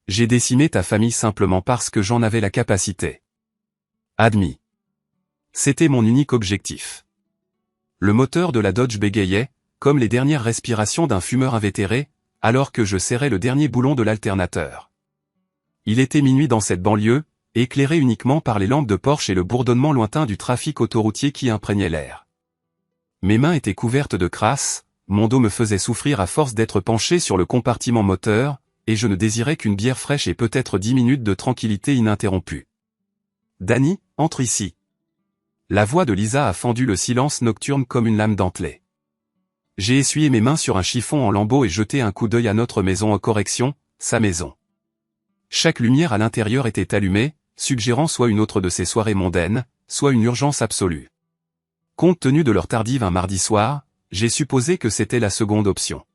J'ai décimé ta famille simplement parce que j'en avais la capacité. Admis. C'était mon unique objectif. Le moteur de la Dodge bégayait, comme les dernières respirations d'un fumeur invétéré, alors que je serrais le dernier boulon de l'alternateur. Il était minuit dans cette banlieue, éclairée uniquement par les lampes de Porsche et le bourdonnement lointain du trafic autoroutier qui imprégnait l'air. Mes mains étaient couvertes de crasse, mon dos me faisait souffrir à force d'être penché sur le compartiment moteur, et je ne désirais qu'une bière fraîche et peut-être 10 minutes de tranquillité ininterrompue. « Danny, entre ici. » La voix de Lisa a fendu le silence nocturne comme une lame dentelée. J'ai essuyé mes mains sur un chiffon en lambeaux et jeté un coup d'œil à notre maison en correction, sa maison. Chaque lumière à l'intérieur était allumée, suggérant soit une autre de ces soirées mondaines, soit une urgence absolue. Compte tenu de l'heure tardive un mardi soir, j'ai supposé que c'était la seconde option.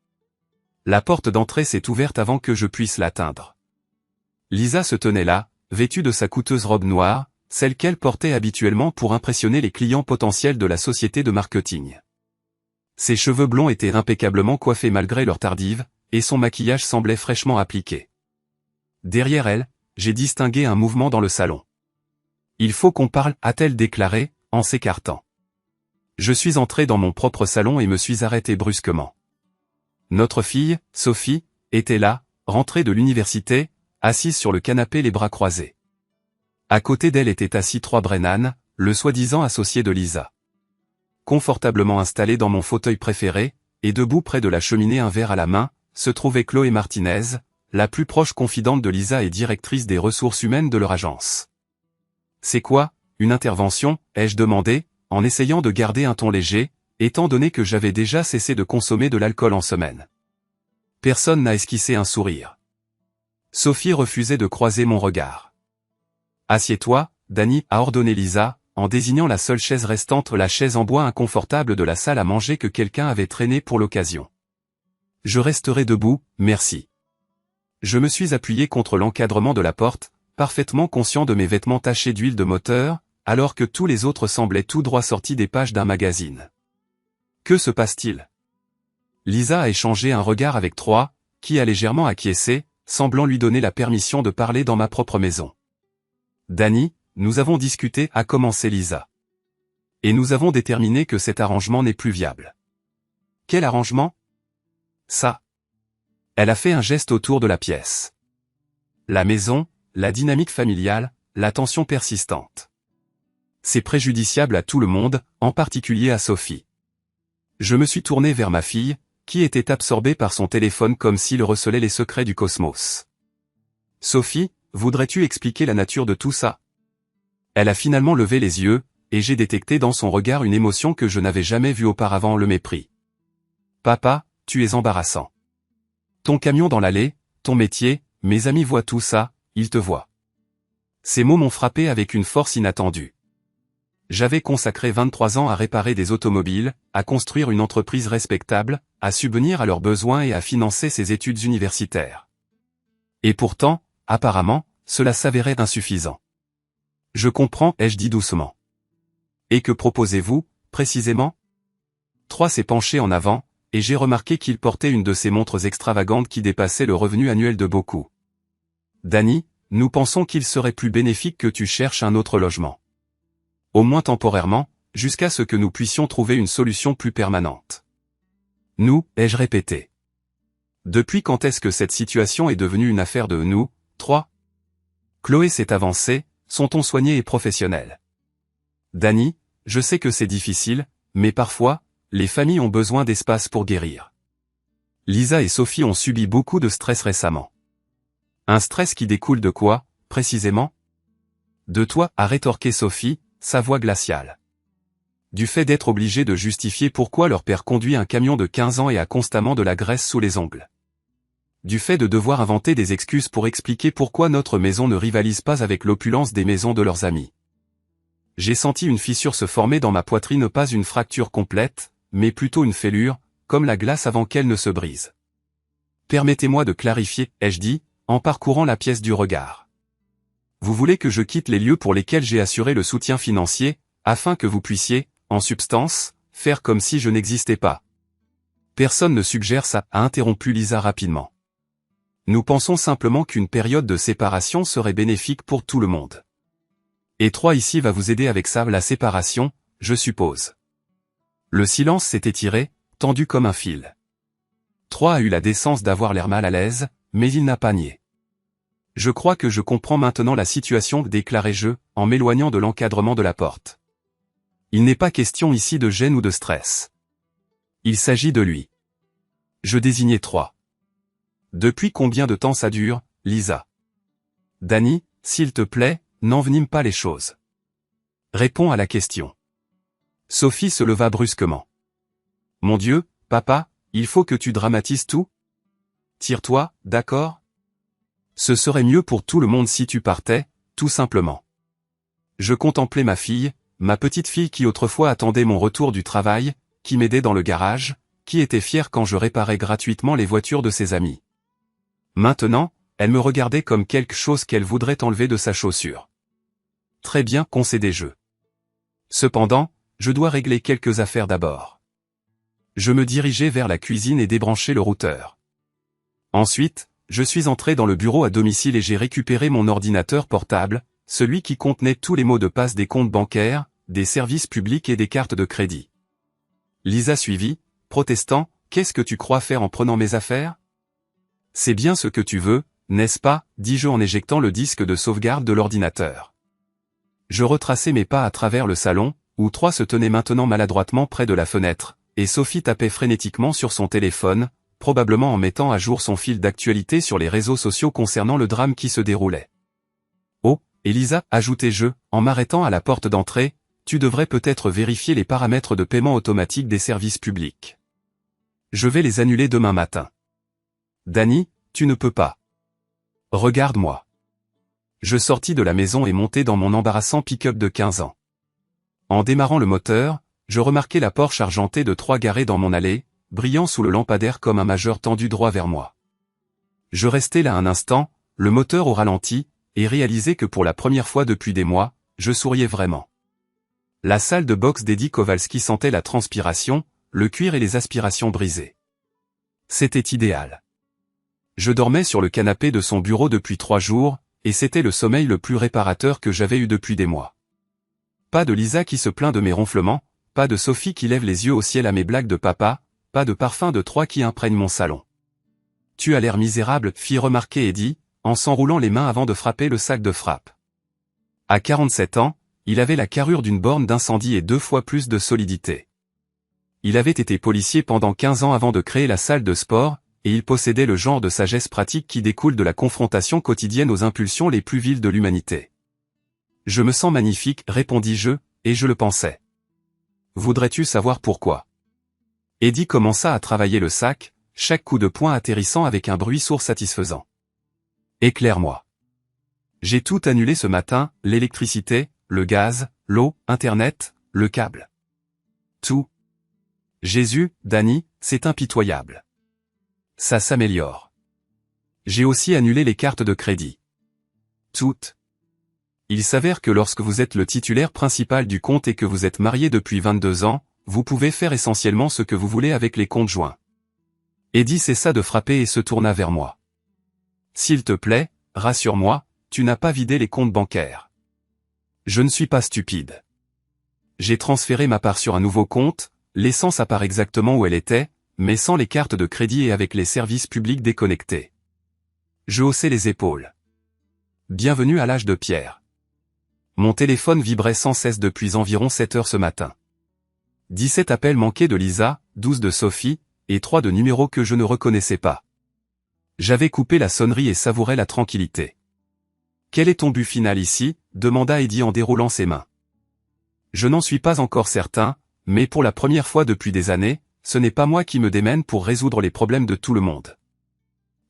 La porte d'entrée s'est ouverte avant que je puisse l'atteindre. Lisa se tenait là, vêtue de sa coûteuse robe noire, celle qu'elle portait habituellement pour impressionner les clients potentiels de la société de marketing. Ses cheveux blonds étaient impeccablement coiffés malgré l'heure tardive, et son maquillage semblait fraîchement appliqué. Derrière elle, j'ai distingué un mouvement dans le salon. « Il faut qu'on parle », a-t-elle déclaré, en s'écartant. Je suis entré dans mon propre salon et me suis arrêté brusquement. Notre fille, Sophie, était là, rentrée de l'université, assise sur le canapé les bras croisés. À côté d'elle était assis Troy Brennan, le soi-disant associé de Lisa. Confortablement installé dans mon fauteuil préféré, et debout près de la cheminée un verre à la main, se trouvait Chloé Martinez, la plus proche confidente de Lisa et directrice des ressources humaines de leur agence. « C'est quoi, une intervention ?» ai-je demandé, en essayant de garder un ton léger, étant donné que j'avais déjà cessé de consommer de l'alcool en semaine. Personne n'a esquissé un sourire. Sophie refusait de croiser mon regard. « Assieds-toi, Danny » a ordonné Lisa, en désignant la seule chaise restante, la chaise en bois inconfortable de la salle à manger que quelqu'un avait traînée pour l'occasion. « Je resterai debout, merci. » Je me suis appuyé contre l'encadrement de la porte, parfaitement conscient de mes vêtements tachés d'huile de moteur, alors que tous les autres semblaient tout droit sortis des pages d'un magazine. Que se passe-t-il? Lisa a échangé un regard avec Troy, qui a légèrement acquiescé, semblant lui donner la permission de parler dans ma propre maison. Danny, nous avons discuté, a commencé Lisa. Et nous avons déterminé que cet arrangement n'est plus viable. Quel arrangement? Ça. Elle a fait un geste autour de la pièce. La maison, la dynamique familiale, la tension persistante. C'est préjudiciable à tout le monde, en particulier à Sophie. Je me suis tourné vers ma fille, qui était absorbée par son téléphone comme s'il recelait les secrets du cosmos. « Sophie, voudrais-tu expliquer la nature de tout ça ?» Elle a finalement levé les yeux, et j'ai détecté dans son regard une émotion que je n'avais jamais vue auparavant, le mépris. « Papa, tu es embarrassant. Ton camion dans l'allée, ton métier, mes amis voient tout ça, ils te voient. » Ces mots m'ont frappé avec une force inattendue. J'avais consacré 23 ans à réparer des automobiles, à construire une entreprise respectable, à subvenir à leurs besoins et à financer ses études universitaires. Et pourtant, apparemment, cela s'avérait insuffisant. « Je comprends », ai-je dit doucement. « Et que proposez-vous, précisément ?» Troy s'est penché en avant, et j'ai remarqué qu'il portait une de ces montres extravagantes qui dépassait le revenu annuel de beaucoup. « Danny, nous pensons qu'il serait plus bénéfique que tu cherches un autre logement. Au moins temporairement, jusqu'à ce que nous puissions trouver une solution plus permanente. » Nous, ai-je répété. Depuis quand est-ce que cette situation est devenue une affaire de nous, trois? Chloé s'est avancée, son ton soigné et professionnel. Danny, je sais que c'est difficile, mais parfois, les familles ont besoin d'espace pour guérir. Lisa et Sophie ont subi beaucoup de stress récemment. Un stress qui découle de quoi, précisément? De toi, a rétorqué Sophie, sa voix glaciale. Du fait d'être obligé de justifier pourquoi leur père conduit un camion de 15 ans et a constamment de la graisse sous les ongles. Du fait de devoir inventer des excuses pour expliquer pourquoi notre maison ne rivalise pas avec l'opulence des maisons de leurs amis. J'ai senti une fissure se former dans ma poitrine, pas une fracture complète, mais plutôt une fêlure, comme la glace avant qu'elle ne se brise. Permettez-moi de clarifier, ai-je dit, en parcourant la pièce du regard. Vous voulez que je quitte les lieux pour lesquels j'ai assuré le soutien financier, afin que vous puissiez, en substance, faire comme si je n'existais pas. Personne ne suggère ça, a interrompu Lisa rapidement. Nous pensons simplement qu'une période de séparation serait bénéfique pour tout le monde. Et 3 ici va vous aider avec ça, la séparation, je suppose. Le silence s'est étiré, tendu comme un fil. 3 a eu la décence d'avoir l'air mal à l'aise, mais il n'a pas nié. Je crois que je comprends maintenant la situation, déclarai-je, en m'éloignant de l'encadrement de la porte. Il n'est pas question ici de gêne ou de stress. Il s'agit de lui. Je désignai 3. Depuis combien de temps ça dure, Lisa? Danny, s'il te plaît, n'envenime pas les choses. Réponds à la question. Sophie se leva brusquement. Mon Dieu, papa, il faut que tu dramatises tout? Tire-toi, d'accord? Ce serait mieux pour tout le monde si tu partais, tout simplement. Je contemplais ma fille, ma petite fille qui autrefois attendait mon retour du travail, qui m'aidait dans le garage, qui était fière quand je réparais gratuitement les voitures de ses amis. Maintenant, elle me regardait comme quelque chose qu'elle voudrait enlever de sa chaussure. Très bien, concédai-je. Cependant, je dois régler quelques affaires d'abord. Je me dirigeai vers la cuisine et débranchai le routeur. Ensuite, je suis entré dans le bureau à domicile et j'ai récupéré mon ordinateur portable, celui qui contenait tous les mots de passe des comptes bancaires, des services publics et des cartes de crédit. Lisa suivit, protestant, « Qu'est-ce que tu crois faire en prenant mes affaires? C'est bien ce que tu veux, n'est-ce pas ?» dis-je en éjectant le disque de sauvegarde de l'ordinateur. Je retraçai mes pas à travers le salon, où 3 se tenaient maintenant maladroitement près de la fenêtre, et Sophie tapait frénétiquement sur son téléphone, probablement en mettant à jour son fil d'actualité sur les réseaux sociaux concernant le drame qui se déroulait. « Oh, Elisa, ajoutai-je, en m'arrêtant à la porte d'entrée, tu devrais peut-être vérifier les paramètres de paiement automatique des services publics. Je vais les annuler demain matin. » Danny, tu ne peux pas. Regarde-moi. Je sortis de la maison et montai dans mon embarrassant pick-up de 15 ans. En démarrant le moteur, je remarquai la Porsche argentée de 3 garée dans mon allée, brillant sous le lampadaire comme un majeur tendu droit vers moi. Je restai là un instant, le moteur au ralenti, et réalisai que pour la première fois depuis des mois, je souriais vraiment. La salle de boxe d'Eddie Kowalski sentait la transpiration, le cuir et les aspirations brisées. C'était idéal. Je dormais sur le canapé de son bureau depuis 3 jours, et c'était le sommeil le plus réparateur que j'avais eu depuis des mois. Pas de Lisa qui se plaint de mes ronflements, pas de Sophie qui lève les yeux au ciel à mes blagues de papa, pas de parfum de 3 qui imprègne mon salon. Tu as l'air misérable, fit remarquer Eddie, en s'enroulant les mains avant de frapper le sac de frappe. À 47 ans, il avait la carrure d'une borne d'incendie et 2 fois plus de solidité. Il avait été policier pendant 15 ans avant de créer la salle de sport, et il possédait le genre de sagesse pratique qui découle de la confrontation quotidienne aux impulsions les plus viles de l'humanité. Je me sens magnifique, répondis-je, et je le pensais. Voudrais-tu savoir pourquoi? Eddie commença à travailler le sac, chaque coup de poing atterrissant avec un bruit sourd satisfaisant. Éclaire-moi. J'ai tout annulé ce matin, l'électricité, le gaz, l'eau, Internet, le câble. Tout. Jésus, Danny, c'est impitoyable. Ça s'améliore. J'ai aussi annulé les cartes de crédit. Toutes. Il s'avère que lorsque vous êtes le titulaire principal du compte et que vous êtes marié depuis 22 ans, vous pouvez faire essentiellement ce que vous voulez avec les comptes joints. Eddie cessa de frapper et se tourna vers moi. S'il te plaît, rassure-moi, tu n'as pas vidé les comptes bancaires. Je ne suis pas stupide. J'ai transféré ma part sur un nouveau compte, laissant sa part exactement où elle était, mais sans les cartes de crédit et avec les services publics déconnectés. Je haussai les épaules. Bienvenue à l'âge de pierre. Mon téléphone vibrait sans cesse depuis environ 7 heures ce matin. 17 appels manqués de Lisa, 12 de Sophie, et 3 de numéros que je ne reconnaissais pas. J'avais coupé la sonnerie et savourais la tranquillité. Quel est ton but final ici? Demanda Eddie en déroulant ses mains. Je n'en suis pas encore certain, mais pour la première fois depuis des années, ce n'est pas moi qui me démène pour résoudre les problèmes de tout le monde.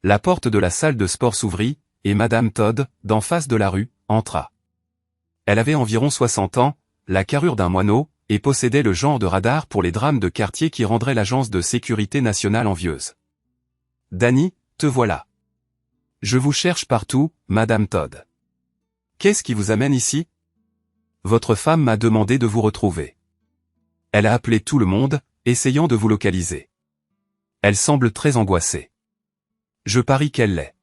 La porte de la salle de sport s'ouvrit, et Madame Todd, d'en face de la rue, entra. Elle avait environ 60 ans, la carrure d'un moineau, et possédait le genre de radar pour les drames de quartier qui rendrait l'agence de sécurité nationale envieuse. Danny, te voilà. Je vous cherche partout, Madame Todd. Qu'est-ce qui vous amène ici? Votre femme m'a demandé de vous retrouver. Elle a appelé tout le monde, essayant de vous localiser. Elle semble très angoissée. Je parie qu'elle l'est.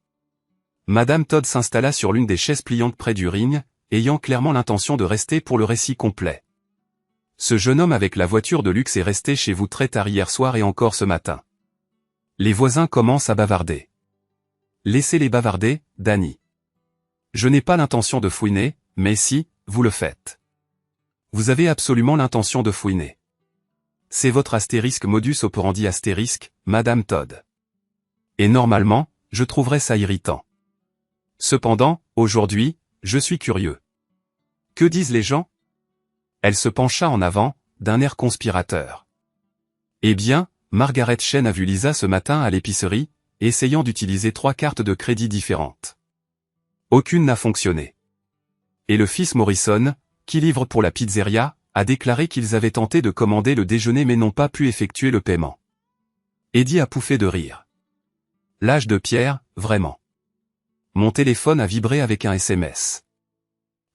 Madame Todd s'installa sur l'une des chaises pliantes près du ring, ayant clairement l'intention de rester pour le récit complet. Ce jeune homme avec la voiture de luxe est resté chez vous très tard hier soir et encore ce matin. Les voisins commencent à bavarder. Laissez-les bavarder, Danny. Je n'ai pas l'intention de fouiner, mais si, vous le faites. Vous avez absolument l'intention de fouiner. C'est votre astérisque modus operandi astérisque, Madame Todd. Et normalement, je trouverais ça irritant. Cependant, aujourd'hui, je suis curieux. Que disent les gens? Elle se pencha en avant, d'un air conspirateur. Eh bien, Margaret Chen a vu Lisa ce matin à l'épicerie, essayant d'utiliser 3 cartes de crédit différentes. Aucune n'a fonctionné. Et le fils Morrison, qui livre pour la pizzeria, a déclaré qu'ils avaient tenté de commander le déjeuner mais n'ont pas pu effectuer le paiement. Eddie a pouffé de rire. L'âge de pierre, vraiment. Mon téléphone a vibré avec un SMS.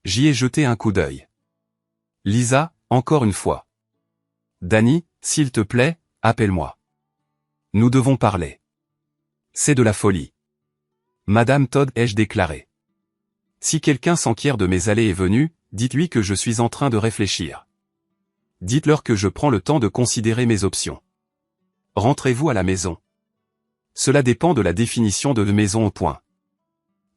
J'y ai jeté un coup d'œil. Lisa, encore une fois. Danny, s'il te plaît, appelle-moi. Nous devons parler. C'est de la folie. Madame Todd, ai-je déclaré. Si quelqu'un s'enquiert de mes allées et venues, dites-lui que je suis en train de réfléchir. Dites-leur que je prends le temps de considérer mes options. Rentrez-vous à la maison. Cela dépend de la définition de maison au point.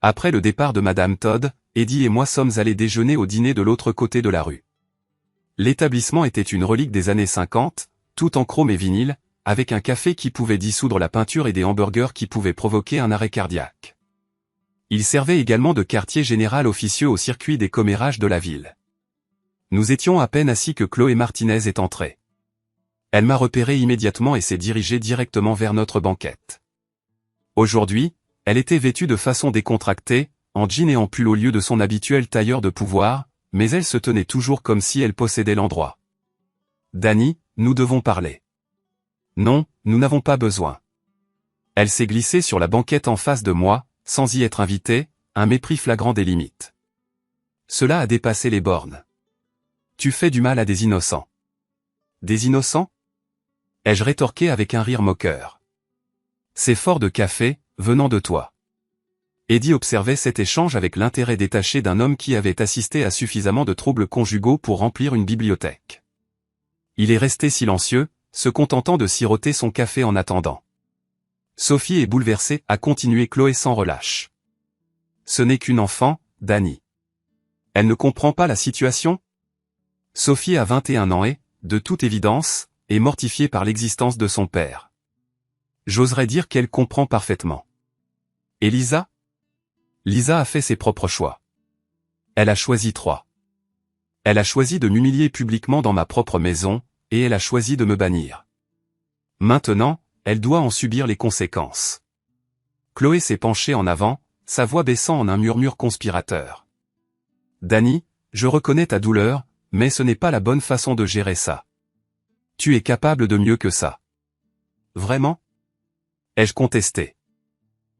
Après le départ de Madame Todd, Eddie et moi sommes allés déjeuner au dîner de l'autre côté de la rue. L'établissement était une relique des années 50, tout en chrome et vinyle, avec un café qui pouvait dissoudre la peinture et des hamburgers qui pouvaient provoquer un arrêt cardiaque. Il servait également de quartier général officieux au circuit des commérages de la ville. Nous étions à peine assis que Chloé Martinez est entrée. Elle m'a repéré immédiatement et s'est dirigée directement vers notre banquette. Aujourd'hui, elle était vêtue de façon décontractée, en jean et en pull au lieu de son habituel tailleur de pouvoir, mais elle se tenait toujours comme si elle possédait l'endroit. Danny, nous devons parler. Non, nous n'avons pas besoin. Elle s'est glissée sur la banquette en face de moi, sans y être invitée, un mépris flagrant des limites. Cela a dépassé les bornes. Tu fais du mal à des innocents. Des innocents? Ai-je rétorqué avec un rire moqueur. C'est fort de café, venant de toi. Eddie observait cet échange avec l'intérêt détaché d'un homme qui avait assisté à suffisamment de troubles conjugaux pour remplir une bibliothèque. Il est resté silencieux, se contentant de siroter son café en attendant. Sophie est bouleversée, a continué Chloé sans relâche. Ce n'est qu'une enfant, Danny. Elle ne comprend pas la situation? Sophie a 21 ans et, de toute évidence, est mortifiée par l'existence de son père. J'oserais dire qu'elle comprend parfaitement. Et Lisa? Lisa a fait ses propres choix. Elle a choisi 3. Elle a choisi de m'humilier publiquement dans ma propre maison, et elle a choisi de me bannir. Maintenant, elle doit en subir les conséquences. Chloé s'est penchée en avant, sa voix baissant en un murmure conspirateur. Danny, je reconnais ta douleur, mais ce n'est pas la bonne façon de gérer ça. Tu es capable de mieux que ça. Vraiment? Ai-je contesté?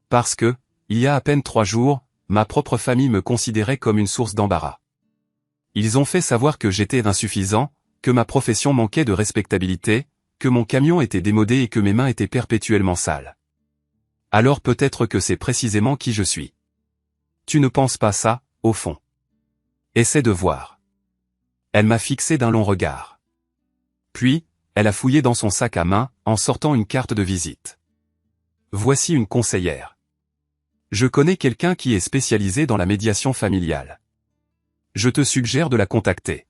Parce que, il y a à peine 3 jours, ma propre famille me considérait comme une source d'embarras. Ils ont fait savoir que j'étais insuffisant, que ma profession manquait de respectabilité, que mon camion était démodé et que mes mains étaient perpétuellement sales. Alors peut-être que c'est précisément qui je suis. Tu ne penses pas ça, au fond. Essaie de voir. Elle m'a fixé d'un long regard. Puis, elle a fouillé dans son sac à main, en sortant une carte de visite. Voici une conseillère. Je connais quelqu'un qui est spécialisé dans la médiation familiale. Je te suggère de la contacter.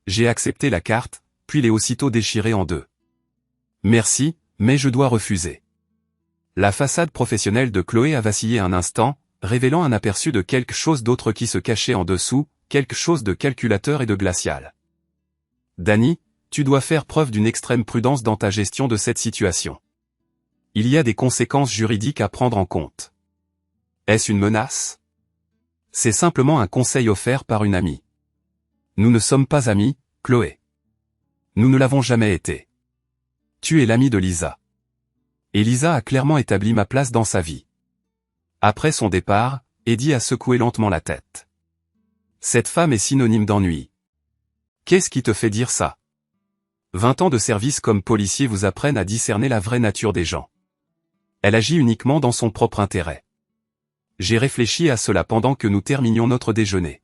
J'ai accepté la carte, puis l'ai aussitôt déchirée en 2. Merci, mais je dois refuser. La façade professionnelle de Chloé a vacillé un instant, révélant un aperçu de quelque chose d'autre qui se cachait en dessous, quelque chose de calculateur et de glacial. Danny, tu dois faire preuve d'une extrême prudence dans ta gestion de cette situation. Il y a des conséquences juridiques à prendre en compte. Est-ce une menace? C'est simplement un conseil offert par une amie. Nous ne sommes pas amis, Chloé. Nous ne l'avons jamais été. Tu es l'amie de Lisa. Et Lisa a clairement établi ma place dans sa vie. Après son départ, Eddie a secoué lentement la tête. Cette femme est synonyme d'ennui. Qu'est-ce qui te fait dire ça? 20 ans de service comme policier vous apprennent à discerner la vraie nature des gens. Elle agit uniquement dans son propre intérêt. J'ai réfléchi à cela pendant que nous terminions notre déjeuner.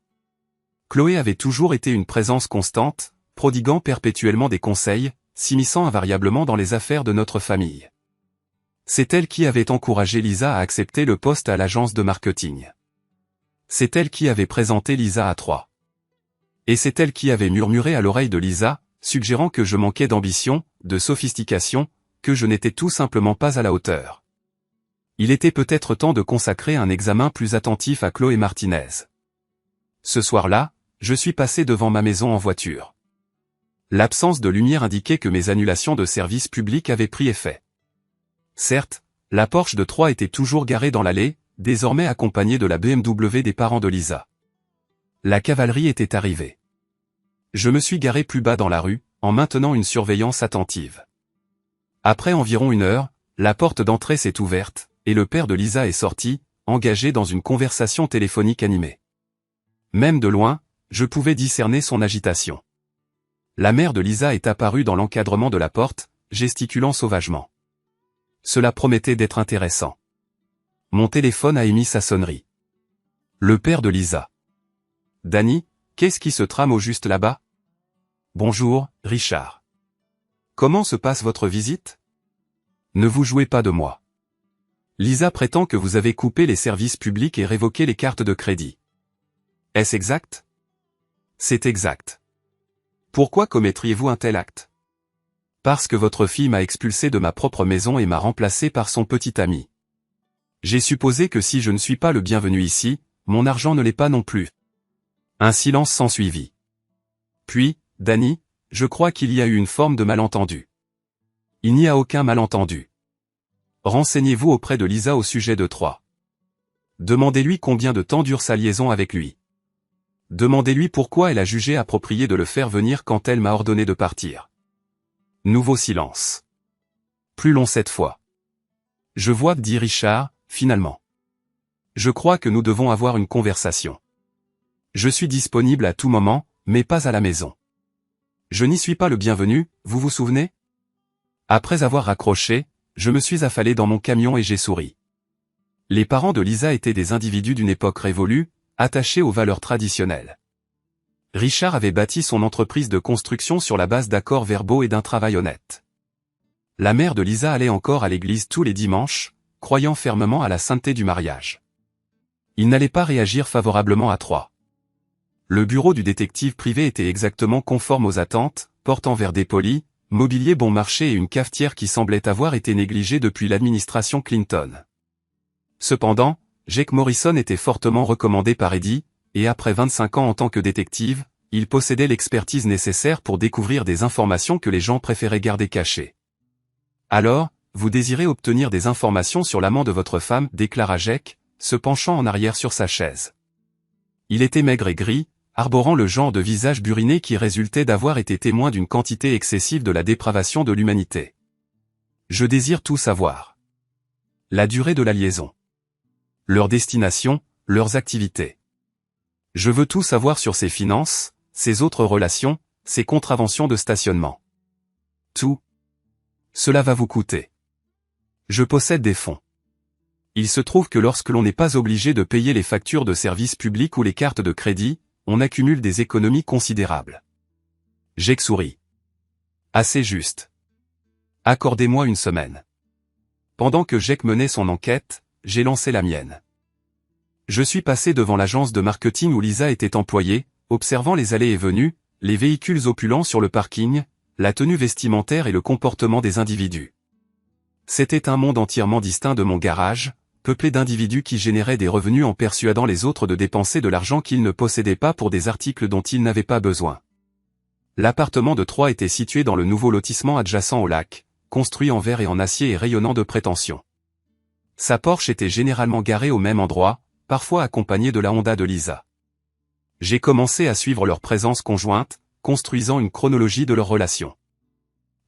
Chloé avait toujours été une présence constante, prodiguant perpétuellement des conseils, s'immisçant invariablement dans les affaires de notre famille. C'est elle qui avait encouragé Lisa à accepter le poste à l'agence de marketing. C'est elle qui avait présenté Lisa à Troy. Et c'est elle qui avait murmuré à l'oreille de Lisa, suggérant que je manquais d'ambition, de sophistication, que je n'étais tout simplement pas à la hauteur. Il était peut-être temps de consacrer un examen plus attentif à Chloé Martinez. Ce soir-là, je suis passé devant ma maison en voiture. L'absence de lumière indiquait que mes annulations de service public avaient pris effet. Certes, la Porsche de Troy était toujours garée dans l'allée, désormais accompagnée de la BMW des parents de Lisa. La cavalerie était arrivée. Je me suis garé plus bas dans la rue, en maintenant une surveillance attentive. Après environ 1 heure, la porte d'entrée s'est ouverte, et le père de Lisa est sorti, engagé dans une conversation téléphonique animée. Même de loin, je pouvais discerner son agitation. La mère de Lisa est apparue dans l'encadrement de la porte, gesticulant sauvagement. Cela promettait d'être intéressant. Mon téléphone a émis sa sonnerie. Le père de Lisa. Danny, qu'est-ce qui se trame au juste là-bas? Bonjour, Richard. Comment se passe votre visite? Ne vous jouez pas de moi. Lisa prétend que vous avez coupé les services publics et révoqué les cartes de crédit. Est-ce exact? C'est exact. Pourquoi commettriez-vous un tel acte? Parce que votre fille m'a expulsé de ma propre maison et m'a remplacé par son petit ami. J'ai supposé que si je ne suis pas le bienvenu ici, mon argent ne l'est pas non plus. Un silence s'ensuivit. Puis, Danny, je crois qu'il y a eu une forme de malentendu. Il n'y a aucun malentendu. Renseignez-vous auprès de Lisa au sujet de Troy. Demandez-lui combien de temps dure sa liaison avec lui. Demandez-lui pourquoi elle a jugé approprié de le faire venir quand elle m'a ordonné de partir. Nouveau silence. Plus long cette fois. Je vois, dit Richard, finalement. Je crois que nous devons avoir une conversation. Je suis disponible à tout moment, mais pas à la maison. Je n'y suis pas le bienvenu, vous vous souvenez? Après avoir raccroché, je me suis affalé dans mon camion et j'ai souri. Les parents de Lisa étaient des individus d'une époque révolue, attachés aux valeurs traditionnelles. Richard avait bâti son entreprise de construction sur la base d'accords verbaux et d'un travail honnête. La mère de Lisa allait encore à l'église tous les dimanches, croyant fermement à la sainteté du mariage. Il n'allait pas réagir favorablement à Troy. Le bureau du détective privé était exactement conforme aux attentes, porte en verre dépoli, mobilier bon marché et une cafetière qui semblait avoir été négligée depuis l'administration Clinton. Cependant, Jake Morrison était fortement recommandé par Eddie, et après 25 ans en tant que détective, il possédait l'expertise nécessaire pour découvrir des informations que les gens préféraient garder cachées. Alors, vous désirez obtenir des informations sur l'amant de votre femme, déclara Jake, se penchant en arrière sur sa chaise. Il était maigre et gris, arborant le genre de visage buriné qui résultait d'avoir été témoin d'une quantité excessive de la dépravation de l'humanité. Je désire tout savoir. La durée de la liaison. Leur destination, leurs activités. Je veux tout savoir sur ses finances, ses autres relations, ses contraventions de stationnement. Tout. Cela va vous coûter. Je possède des fonds. Il se trouve que lorsque l'on n'est pas obligé de payer les factures de services publics ou les cartes de crédit, on accumule des économies considérables. Jake sourit. Assez juste. Accordez-moi 1 semaine. Pendant que Jake menait son enquête, j'ai lancé la mienne. Je suis passé devant l'agence de marketing où Lisa était employée, observant les allées et venues, les véhicules opulents sur le parking, la tenue vestimentaire et le comportement des individus. C'était un monde entièrement distinct de mon garage, peuplé d'individus qui généraient des revenus en persuadant les autres de dépenser de l'argent qu'ils ne possédaient pas pour des articles dont ils n'avaient pas besoin. L'appartement de Troy était situé dans le nouveau lotissement adjacent au lac, construit en verre et en acier et rayonnant de prétention. Sa Porsche était généralement garée au même endroit, parfois accompagnée de la Honda de Lisa. J'ai commencé à suivre leur présence conjointe, construisant une chronologie de leur relation.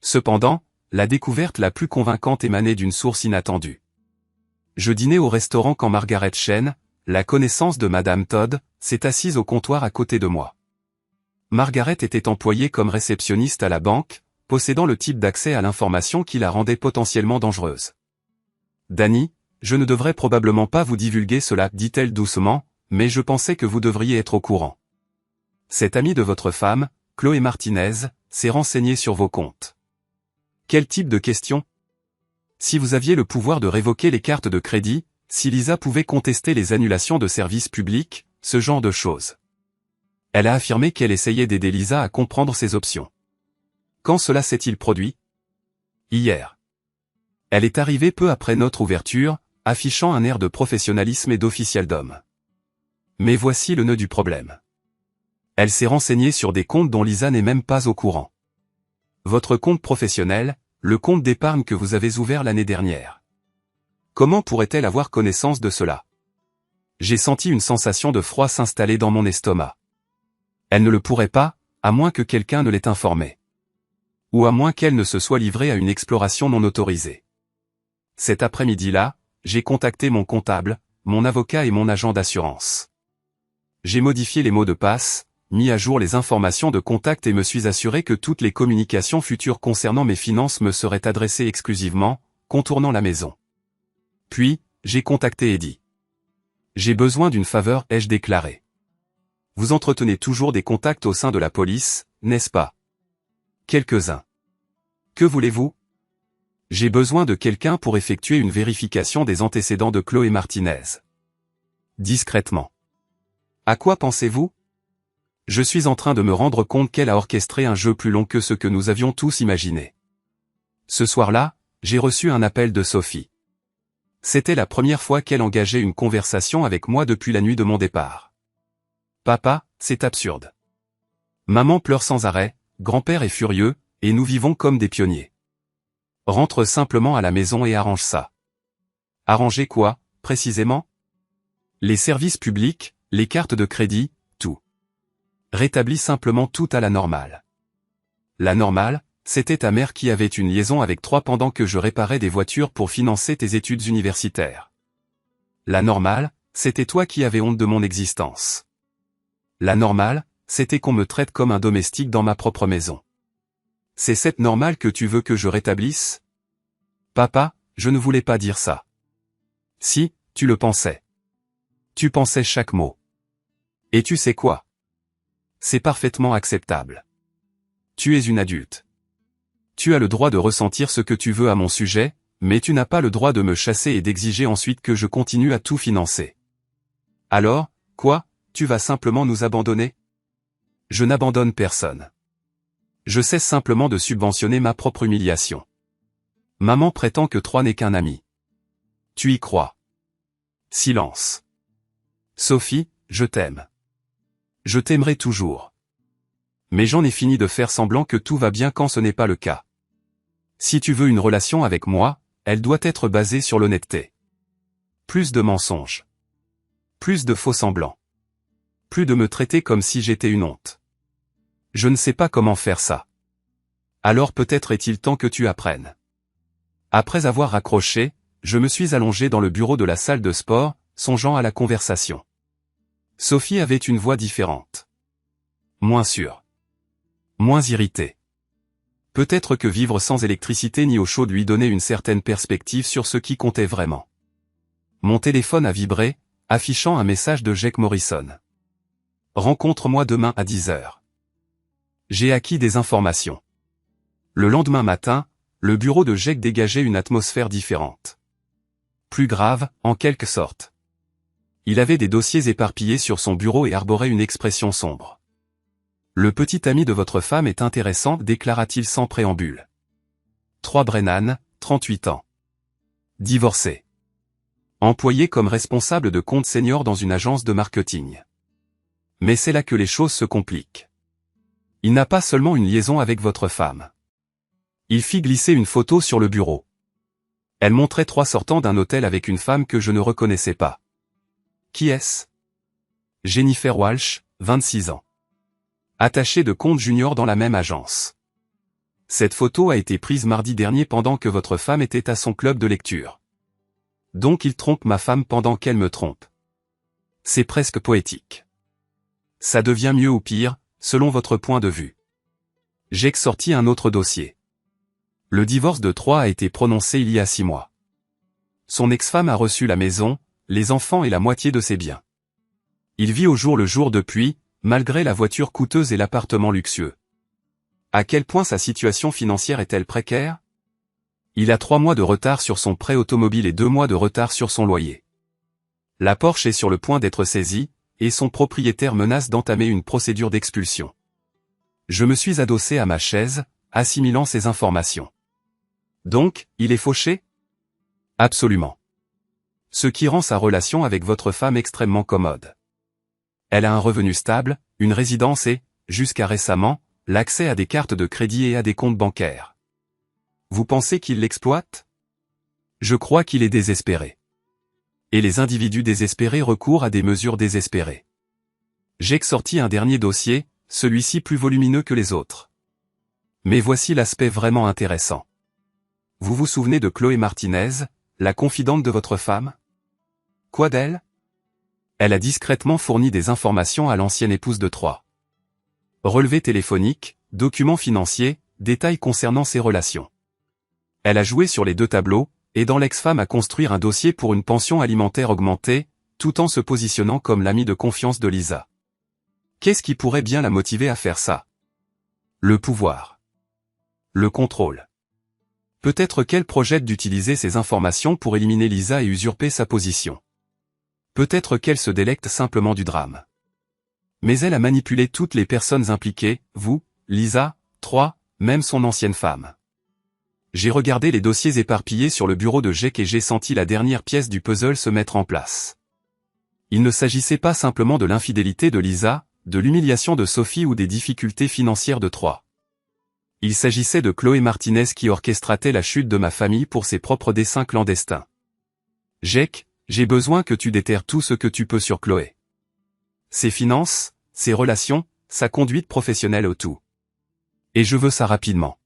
Cependant, la découverte la plus convaincante émanait d'une source inattendue. Je dînais au restaurant quand Margaret Chen, la connaissance de Madame Todd, s'est assise au comptoir à côté de moi. Margaret était employée comme réceptionniste à la banque, possédant le type d'accès à l'information qui la rendait potentiellement dangereuse. Danny, je ne devrais probablement pas vous divulguer cela, dit-elle doucement, mais je pensais que vous devriez être au courant. Cet ami de votre femme, Chloé Martinez, s'est renseigné sur vos comptes. Quel type de questions? Si vous aviez le pouvoir de révoquer les cartes de crédit, si Lisa pouvait contester les annulations de services publics, ce genre de choses. Elle a affirmé qu'elle essayait d'aider Lisa à comprendre ses options. Quand cela s'est-il produit? Hier. Elle est arrivée peu après notre ouverture, affichant un air de professionnalisme et d'officialdom. Mais voici le nœud du problème. Elle s'est renseignée sur des comptes dont Lisa n'est même pas au courant. Votre compte professionnel, le compte d'épargne que vous avez ouvert l'année dernière. Comment pourrait-elle avoir connaissance de cela? J'ai senti une sensation de froid s'installer dans mon estomac. Elle ne le pourrait pas, à moins que quelqu'un ne l'ait informée. Ou à moins qu'elle ne se soit livrée à une exploration non autorisée. Cet après-midi-là, j'ai contacté mon comptable, mon avocat et mon agent d'assurance. J'ai modifié les mots de passe, mis à jour les informations de contact et me suis assuré que toutes les communications futures concernant mes finances me seraient adressées exclusivement, contournant la maison. Puis, j'ai contacté Eddie. J'ai besoin d'une faveur, ai-je déclaré. Vous entretenez toujours des contacts au sein de la police, n'est-ce pas? Quelques-uns. Que voulez-vous? J'ai besoin de quelqu'un pour effectuer une vérification des antécédents de Chloé Martinez. Discrètement. À quoi pensez-vous? Je suis en train de me rendre compte qu'elle a orchestré un jeu plus long que ce que nous avions tous imaginé. Ce soir-là, j'ai reçu un appel de Sophie. C'était la première fois qu'elle engageait une conversation avec moi depuis la nuit de mon départ. Papa, c'est absurde. Maman pleure sans arrêt, grand-père est furieux, et nous vivons comme des pionniers. Rentre simplement à la maison et arrange ça. Arranger quoi, précisément? Les services publics, les cartes de crédit, tout. Rétablis simplement tout à la normale. La normale, c'était ta mère qui avait une liaison avec toi pendant que je réparais des voitures pour financer tes études universitaires. La normale, c'était toi qui avais honte de mon existence. La normale, c'était qu'on me traite comme un domestique dans ma propre maison. C'est cette normale que tu veux que je rétablisse? Papa, je ne voulais pas dire ça. Si, tu le pensais. Tu pensais chaque mot. Et tu sais quoi? C'est parfaitement acceptable. Tu es une adulte. Tu as le droit de ressentir ce que tu veux à mon sujet, mais tu n'as pas le droit de me chasser et d'exiger ensuite que je continue à tout financer. Alors, quoi, tu vas simplement nous abandonner? Je n'abandonne personne. Je cesse simplement de subventionner ma propre humiliation. Maman prétend que Troy n'est qu'un ami. Tu y crois? Silence. Sophie, je t'aime. Je t'aimerai toujours. Mais j'en ai fini de faire semblant que tout va bien quand ce n'est pas le cas. Si tu veux une relation avec moi, elle doit être basée sur l'honnêteté. Plus de mensonges. Plus de faux semblants. Plus de me traiter comme si j'étais une honte. Je ne sais pas comment faire ça. Alors peut-être est-il temps que tu apprennes. Après avoir raccroché, je me suis allongé dans le bureau de la salle de sport, songeant à la conversation. Sophie avait une voix différente. Moins sûre. Moins irritée. Peut-être que vivre sans électricité ni eau chaude lui donnait une certaine perspective sur ce qui comptait vraiment. Mon téléphone a vibré, affichant un message de Jake Morrison. Rencontre-moi demain à 10h. J'ai acquis des informations. Le lendemain matin, le bureau de Jake dégageait une atmosphère différente. Plus grave, en quelque sorte. Il avait des dossiers éparpillés sur son bureau et arborait une expression sombre. Le petit ami de votre femme est intéressant, déclara-t-il sans préambule. Troy Brennan, 38 ans. Divorcé. Employé comme responsable de compte senior dans une agence de marketing. Mais c'est là que les choses se compliquent. Il n'a pas seulement une liaison avec votre femme. Il fit glisser une photo sur le bureau. Elle montrait Troy sortant d'un hôtel avec une femme que je ne reconnaissais pas. Qui est-ce? Jennifer Walsh, 26 ans. Attachée de compte junior dans la même agence. Cette photo a été prise mardi dernier pendant que votre femme était à son club de lecture. Donc il trompe ma femme pendant qu'elle me trompe. C'est presque poétique. Ça devient mieux ou pire, selon votre point de vue. J'ai sorti un autre dossier. Le divorce de Troy a été prononcé il y a 6 mois. son ex-femme a reçu la maison, les enfants et la moitié de ses biens. Il vit au jour le jour depuis, malgré la voiture coûteuse et l'appartement luxueux. À quel point sa situation financière est-elle précaire? Il a 3 mois de retard sur son prêt automobile et 2 mois de retard sur son loyer. La Porsche est sur le point d'être saisie, et son propriétaire menace d'entamer une procédure d'expulsion. Je me suis adossé à ma chaise, assimilant ces informations. Donc, il est fauché? Absolument. Ce qui rend sa relation avec votre femme extrêmement commode. Elle a un revenu stable, une résidence et, jusqu'à récemment, l'accès à des cartes de crédit et à des comptes bancaires. Vous pensez qu'il l'exploite? Je crois qu'il est désespéré. Et les individus désespérés recourent à des mesures désespérées. J'ai sorti un dernier dossier, celui-ci plus volumineux que les autres. Mais voici l'aspect vraiment intéressant. Vous vous souvenez de Chloé Martinez, la confidente de votre femme? Quoi d'elle? Elle a discrètement fourni des informations à l'ancienne épouse de Troyes. Relevés téléphoniques, documents financiers, détails concernant ses relations. Elle a joué sur les 2 tableaux, aidant l'ex-femme à construire un dossier pour une pension alimentaire augmentée, tout en se positionnant comme l'amie de confiance de Lisa. Qu'est-ce qui pourrait bien la motiver à faire ça? Le pouvoir. Le contrôle. Peut-être qu'elle projette d'utiliser ces informations pour éliminer Lisa et usurper sa position. Peut-être qu'elle se délecte simplement du drame. Mais elle a manipulé toutes les personnes impliquées, vous, Lisa, Troyes, même son ancienne femme. J'ai regardé les dossiers éparpillés sur le bureau de Jake et j'ai senti la dernière pièce du puzzle se mettre en place. Il ne s'agissait pas simplement de l'infidélité de Lisa, de l'humiliation de Sophie ou des difficultés financières de Troyes. Il s'agissait de Chloé Martinez qui orchestratait la chute de ma famille pour ses propres desseins clandestins. Jake, j'ai besoin que tu déterres tout ce que tu peux sur Chloé. Ses finances, ses relations, sa conduite professionnelle au tout. Et je veux ça rapidement.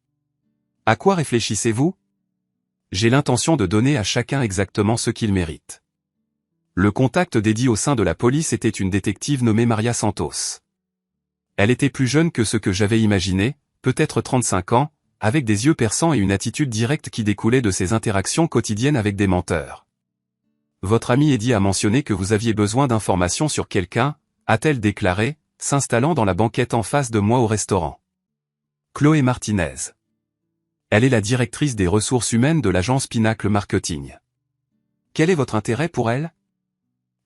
À quoi réfléchissez-vous? J'ai l'intention de donner à chacun exactement ce qu'il mérite. Le contact dédié au sein de la police était une détective nommée Maria Santos. Elle était plus jeune que ce que j'avais imaginé, peut-être 35 ans, avec des yeux perçants et une attitude directe qui découlait de ses interactions quotidiennes avec des menteurs. Votre amie Eddie a mentionné que vous aviez besoin d'informations sur quelqu'un, a-t-elle déclaré, s'installant dans la banquette en face de moi au restaurant. Chloé Martinez. Elle est la directrice des ressources humaines de l'agence Pinacle Marketing. Quel est votre intérêt pour elle?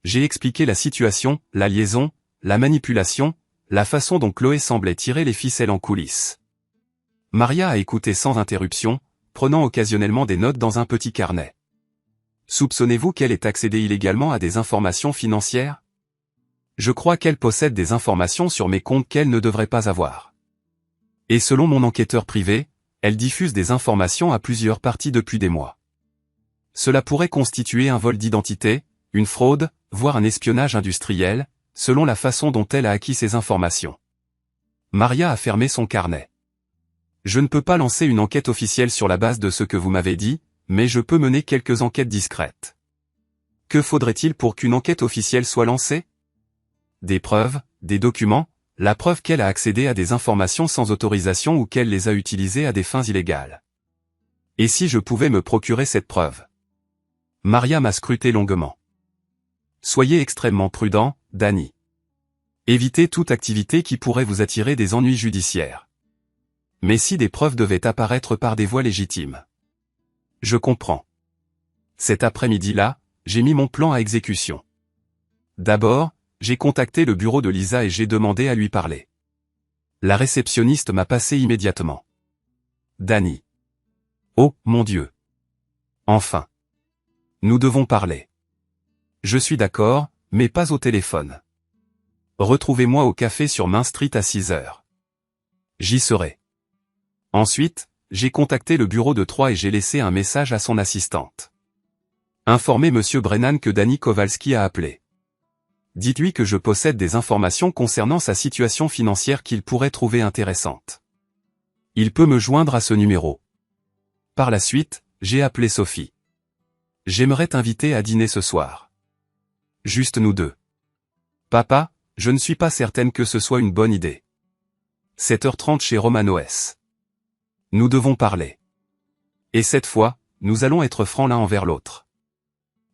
J'ai expliqué la situation, la liaison, la manipulation, la façon dont Chloé semblait tirer les ficelles en coulisses. Maria a écouté sans interruption, prenant occasionnellement des notes dans un petit carnet. Soupçonnez-vous qu'elle ait accédé illégalement à des informations financières? Je crois qu'elle possède des informations sur mes comptes qu'elle ne devrait pas avoir. Et selon mon enquêteur privé, elle diffuse des informations à plusieurs parties depuis des mois. Cela pourrait constituer un vol d'identité, une fraude, voire un espionnage industriel, selon la façon dont elle a acquis ces informations. Maria a fermé son carnet. Je ne peux pas lancer une enquête officielle sur la base de ce que vous m'avez dit, mais je peux mener quelques enquêtes discrètes. Que faudrait-il pour qu'une enquête officielle soit lancée? Des preuves, des documents, la preuve qu'elle a accédé à des informations sans autorisation ou qu'elle les a utilisées à des fins illégales. Et si je pouvais me procurer cette preuve? Maria m'a scruté longuement. Soyez extrêmement prudent, Danny. Évitez toute activité qui pourrait vous attirer des ennuis judiciaires. Mais si des preuves devaient apparaître par des voies légitimes. Je comprends. Cet après-midi-là, j'ai mis mon plan à exécution. D'abord, j'ai contacté le bureau de Lisa et j'ai demandé à lui parler. La réceptionniste m'a passé immédiatement. Danny. Oh, mon Dieu. Enfin. Nous devons parler. Je suis d'accord, mais pas au téléphone. Retrouvez-moi au café sur Main Street à 6 heures. J'y serai. Ensuite, j'ai contacté le bureau de Troyes et j'ai laissé un message à son assistante. Informez Monsieur Brennan que Danny Kowalski a appelé. Dites-lui que je possède des informations concernant sa situation financière qu'il pourrait trouver intéressante. Il peut me joindre à ce numéro. Par la suite, j'ai appelé Sophie. J'aimerais t'inviter à dîner ce soir. Juste nous deux. Papa, je ne suis pas certaine que ce soit une bonne idée. 7h30 chez Romanoès. Nous devons parler. Et cette fois, nous allons être francs l'un envers l'autre.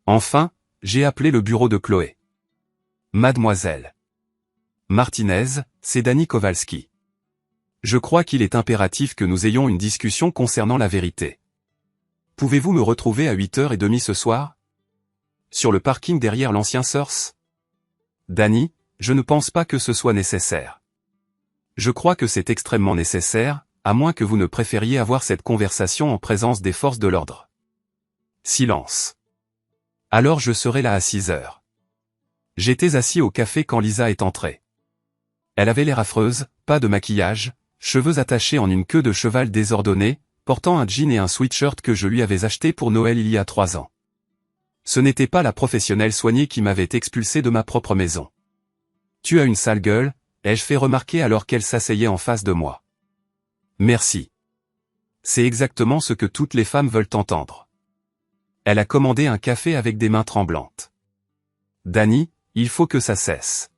Enfin, j'ai appelé le bureau de Chloé. Mademoiselle Martinez, c'est Dani Kowalski. Je crois qu'il est impératif que nous ayons une discussion concernant la vérité. Pouvez-vous me retrouver à 8h30 ce soir? Sur le parking derrière l'ancien Source? Dani, je ne pense pas que ce soit nécessaire. Je crois que c'est extrêmement nécessaire, à moins que vous ne préfériez avoir cette conversation en présence des forces de l'ordre. Silence. Alors je serai là à 6h. J'étais assis au café quand Lisa est entrée. Elle avait l'air affreuse, pas de maquillage, cheveux attachés en une queue de cheval désordonnée, portant un jean et un sweatshirt que je lui avais acheté pour Noël il y a 3 ans. Ce n'était pas la professionnelle soignée qui m'avait expulsé de ma propre maison. Tu as une sale gueule, ai-je fait remarquer alors qu'elle s'asseyait en face de moi. Merci. C'est exactement ce que toutes les femmes veulent entendre. Elle a commandé un café avec des mains tremblantes. Dani, il faut que ça cesse.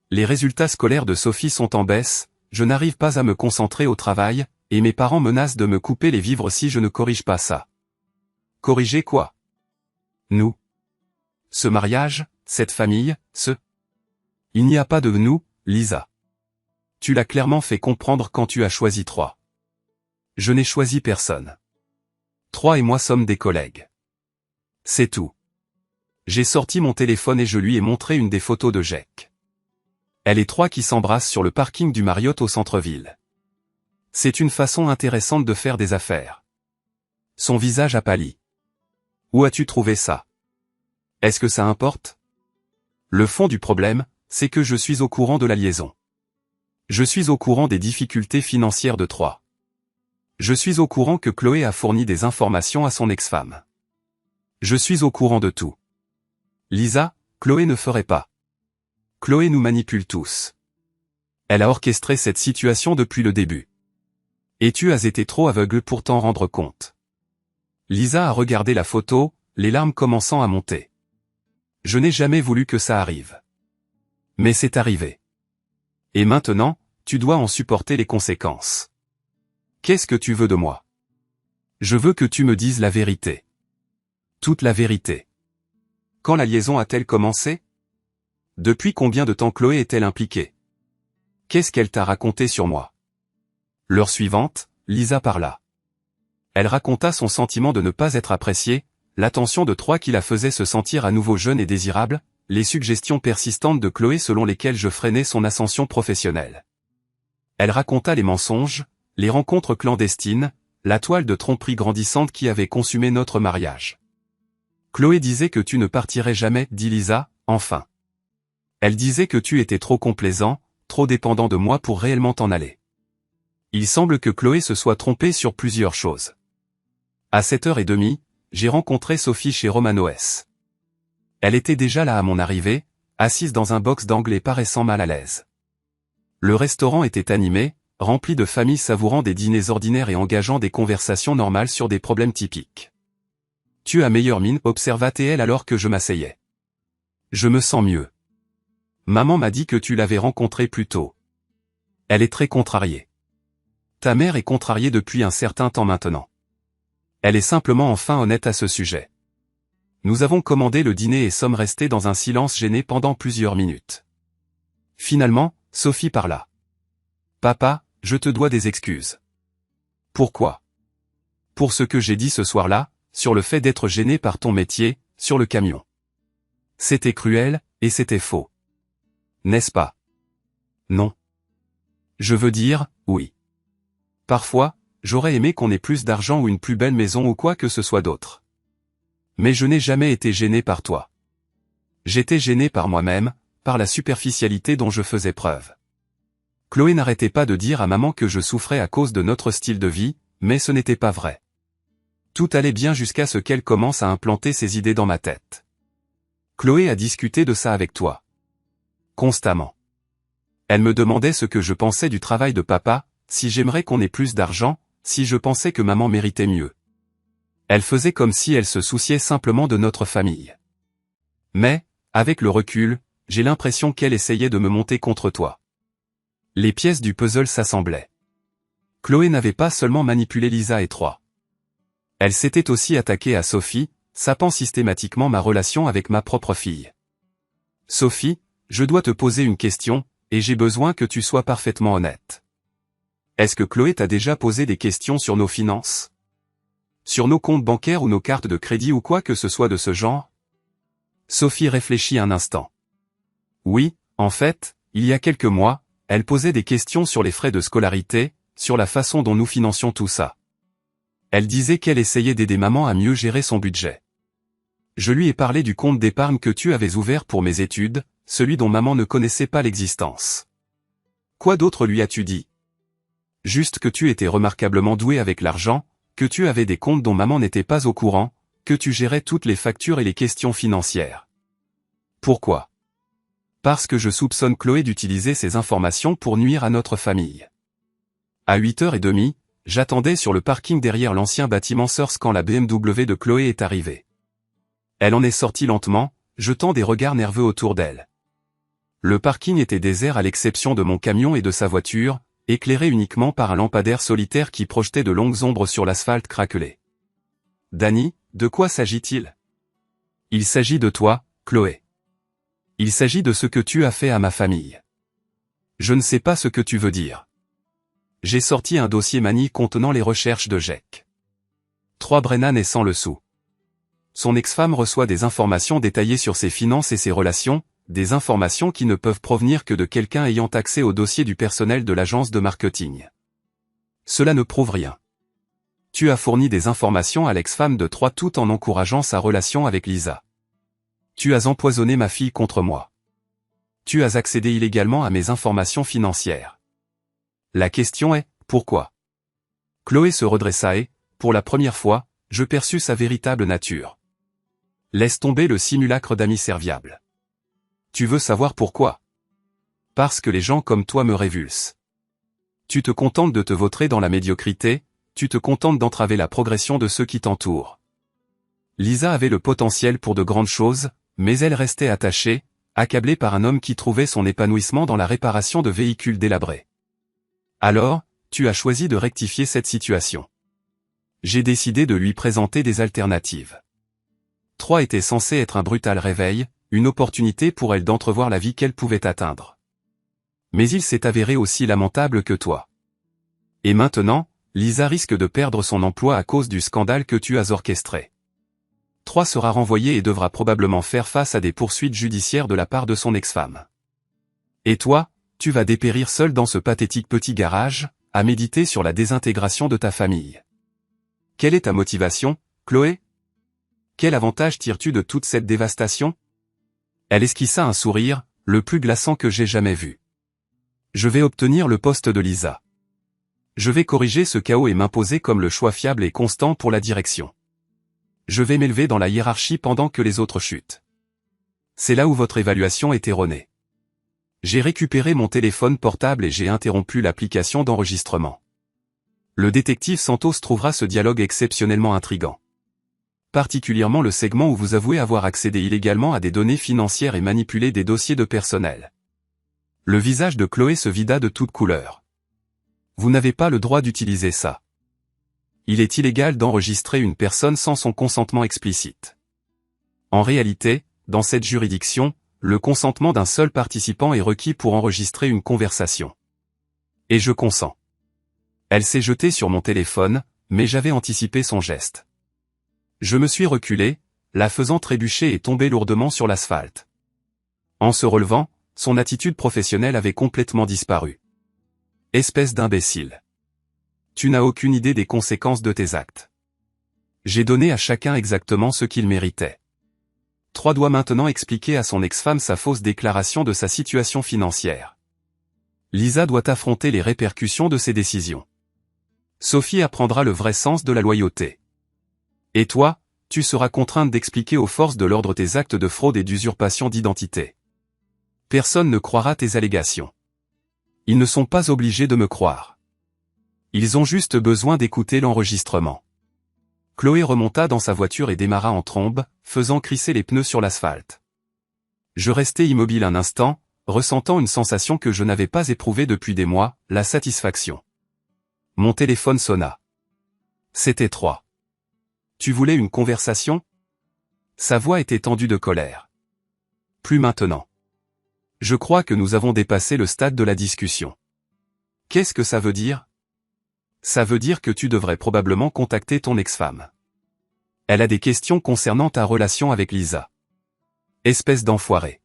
Les résultats scolaires de Sophie sont en baisse, je n'arrive pas à me concentrer au travail, et mes parents menacent de me couper les vivres si je ne corrige pas ça. Corriger quoi? Nous. Ce mariage, cette famille, ce... Il n'y a pas de nous, Lisa. Tu l'as clairement fait comprendre quand tu as choisi 3. Je n'ai choisi personne. 3 et moi sommes des collègues. C'est tout. J'ai sorti mon téléphone et je lui ai montré une des photos de Jack. Elle et 3 qui s'embrassent sur le parking du Marriott au centre-ville. C'est une façon intéressante de faire des affaires. Son visage a pâli. Où as-tu trouvé ça? Est-ce que ça importe? Le fond du problème, c'est que je suis au courant de la liaison. Je suis au courant des difficultés financières de 3. Je suis au courant que Chloé a fourni des informations à son ex-femme. Je suis au courant de tout. Lisa, Chloé ne ferait pas. Chloé nous manipule tous. Elle a orchestré cette situation depuis le début. Et tu as été trop aveugle pour t'en rendre compte. Lisa a regardé la photo, les larmes commençant à monter. Je n'ai jamais voulu que ça arrive. Mais c'est arrivé. Et maintenant, tu dois en supporter les conséquences. Qu'est-ce que tu veux de moi? Je veux que tu me dises la vérité. Toute la vérité. Quand la liaison a-t-elle commencé? Depuis combien de temps Chloé est-elle impliquée? Qu'est-ce qu'elle t'a raconté sur moi? L'heure suivante, Lisa parla. Elle raconta son sentiment de ne pas être appréciée, l'attention de 3 qui la faisait se sentir à nouveau jeune et désirable, les suggestions persistantes de Chloé selon lesquelles je freinais son ascension professionnelle. Elle raconta les mensonges, les rencontres clandestines, la toile de tromperie grandissante qui avait consumé notre mariage. Chloé disait que tu ne partirais jamais, dit Lisa, enfin. Elle disait que tu étais trop complaisant, trop dépendant de moi pour réellement t'en aller. Il semble que Chloé se soit trompée sur plusieurs choses. À 7h30, j'ai rencontré Sophie chez Romanoès. Elle était déjà là à mon arrivée, assise dans un box d'anglais paraissant mal à l'aise. Le restaurant était animé, rempli de familles savourant des dîners ordinaires et engageant des conversations normales sur des problèmes typiques. Tu as meilleure mine, observa-t-elle alors que je m'asseyais. Je me sens mieux. Maman m'a dit que tu l'avais rencontrée plus tôt. Elle est très contrariée. Ta mère est contrariée depuis un certain temps maintenant. Elle est simplement enfin honnête à ce sujet. Nous avons commandé le dîner et sommes restés dans un silence gêné pendant plusieurs minutes. Finalement, Sophie parla. Papa, je te dois des excuses. Pourquoi? Pour ce que j'ai dit ce soir-là, sur le fait d'être gêné par ton métier, sur le camion. C'était cruel, et c'était faux. N'est-ce pas? Non. Je veux dire, oui. Parfois, j'aurais aimé qu'on ait plus d'argent ou une plus belle maison ou quoi que ce soit d'autre. Mais je n'ai jamais été gêné par toi. J'étais gêné par moi-même, par la superficialité dont je faisais preuve. Chloé n'arrêtait pas de dire à maman que je souffrais à cause de notre style de vie, mais ce n'était pas vrai. Tout allait bien jusqu'à ce qu'elle commence à implanter ses idées dans ma tête. Chloé a discuté de ça avec toi. Constamment. Elle me demandait ce que je pensais du travail de papa, si j'aimerais qu'on ait plus d'argent, si je pensais que maman méritait mieux. Elle faisait comme si elle se souciait simplement de notre famille. Mais, avec le recul, j'ai l'impression qu'elle essayait de me monter contre toi. Les pièces du puzzle s'assemblaient. Chloé n'avait pas seulement manipulé Lisa et 3. Elle s'était aussi attaquée à Sophie, sapant systématiquement ma relation avec ma propre fille. Sophie, je dois te poser une question, et j'ai besoin que tu sois parfaitement honnête. Est-ce que Chloé t'a déjà posé des questions sur nos finances? Sur nos comptes bancaires ou nos cartes de crédit ou quoi que ce soit de ce genre? Sophie réfléchit un instant. Oui, en fait, il y a quelques mois, elle posait des questions sur les frais de scolarité, sur la façon dont nous financions tout ça. Elle disait qu'elle essayait d'aider maman à mieux gérer son budget. Je lui ai parlé du compte d'épargne que tu avais ouvert pour mes études, celui dont maman ne connaissait pas l'existence. Quoi d'autre lui as-tu dit? Juste que tu étais remarquablement doué avec l'argent, que tu avais des comptes dont maman n'était pas au courant, que tu gérais toutes les factures et les questions financières. Pourquoi? Parce que je soupçonne Chloé d'utiliser ces informations pour nuire à notre famille. À 8h30, j'attendais sur le parking derrière l'ancien bâtiment Source quand la BMW de Chloé est arrivée. Elle en est sortie lentement, jetant des regards nerveux autour d'elle. Le parking était désert à l'exception de mon camion et de sa voiture, éclairé uniquement par un lampadaire solitaire qui projetait de longues ombres sur l'asphalte craquelé. « Danny, de quoi s'agit-il » ? « Il s'agit de toi, Chloé. Il s'agit de ce que tu as fait à ma famille. Je ne sais pas ce que tu veux dire. » J'ai sorti un dossier Manny contenant les recherches de Jack. 3 Brennan et sans le sou. Son ex-femme reçoit des informations détaillées sur ses finances et ses relations, des informations qui ne peuvent provenir que de quelqu'un ayant accès au dossier du personnel de l'agence de marketing. Cela ne prouve rien. Tu as fourni des informations à l'ex-femme de 3 tout en encourageant sa relation avec Lisa. Tu as empoisonné ma fille contre moi. Tu as accédé illégalement à mes informations financières. La question est, pourquoi? Chloé se redressa et, pour la première fois, je perçus sa véritable nature. Laisse tomber le simulacre d'ami serviable. Tu veux savoir pourquoi? Parce que les gens comme toi me révulsent. Tu te contentes de te vautrer dans la médiocrité, tu te contentes d'entraver la progression de ceux qui t'entourent. Lisa avait le potentiel pour de grandes choses, mais elle restait attachée, accablée par un homme qui trouvait son épanouissement dans la réparation de véhicules délabrés. Alors, tu as choisi de rectifier cette situation. J'ai décidé de lui présenter des alternatives. 3 était censé être un brutal réveil, une opportunité pour elle d'entrevoir la vie qu'elle pouvait atteindre. Mais il s'est avéré aussi lamentable que toi. Et maintenant, Lisa risque de perdre son emploi à cause du scandale que tu as orchestré. 3 sera renvoyé et devra probablement faire face à des poursuites judiciaires de la part de son ex-femme. Et toi, tu vas dépérir seul dans ce pathétique petit garage, à méditer sur la désintégration de ta famille. Quelle est ta motivation, Chloé? Quel avantage tires-tu de toute cette dévastation? Elle esquissa un sourire, le plus glaçant que j'ai jamais vu. Je vais obtenir le poste de Lisa. Je vais corriger ce chaos et m'imposer comme le choix fiable et constant pour la direction. Je vais m'élever dans la hiérarchie pendant que les autres chutent. C'est là où votre évaluation est erronée. J'ai récupéré mon téléphone portable et j'ai interrompu l'application d'enregistrement. Le détective Santos trouvera ce dialogue exceptionnellement intrigant. Particulièrement le segment où vous avouez avoir accédé illégalement à des données financières et manipulé des dossiers de personnel. Le visage de Chloé se vida de toutes couleurs. Vous n'avez pas le droit d'utiliser ça. Il est illégal d'enregistrer une personne sans son consentement explicite. En réalité, dans cette juridiction, le consentement d'un seul participant est requis pour enregistrer une conversation. Et je consens. Elle s'est jetée sur mon téléphone, mais j'avais anticipé son geste. Je me suis reculé, la faisant trébucher et tomber lourdement sur l'asphalte. En se relevant, son attitude professionnelle avait complètement disparu. Espèce d'imbécile. Tu n'as aucune idée des conséquences de tes actes. J'ai donné à chacun exactement ce qu'il méritait. 3 doit maintenant expliquer à son ex-femme sa fausse déclaration de sa situation financière. Lisa doit affronter les répercussions de ses décisions. Sophie apprendra le vrai sens de la loyauté. Et toi, tu seras contrainte d'expliquer aux forces de l'ordre tes actes de fraude et d'usurpation d'identité. Personne ne croira tes allégations. Ils ne sont pas obligés de me croire. Ils ont juste besoin d'écouter l'enregistrement. Chloé remonta dans sa voiture et démarra en trombe, faisant crisser les pneus sur l'asphalte. Je restai immobile un instant, ressentant une sensation que je n'avais pas éprouvée depuis des mois, la satisfaction. Mon téléphone sonna. C'était 3. Tu voulais une conversation? Sa voix était tendue de colère. Plus maintenant. Je crois que nous avons dépassé le stade de la discussion. Qu'est-ce que ça veut dire? Ça veut dire que tu devrais probablement contacter ton ex-femme. Elle a des questions concernant ta relation avec Lisa. Espèce d'enfoiré.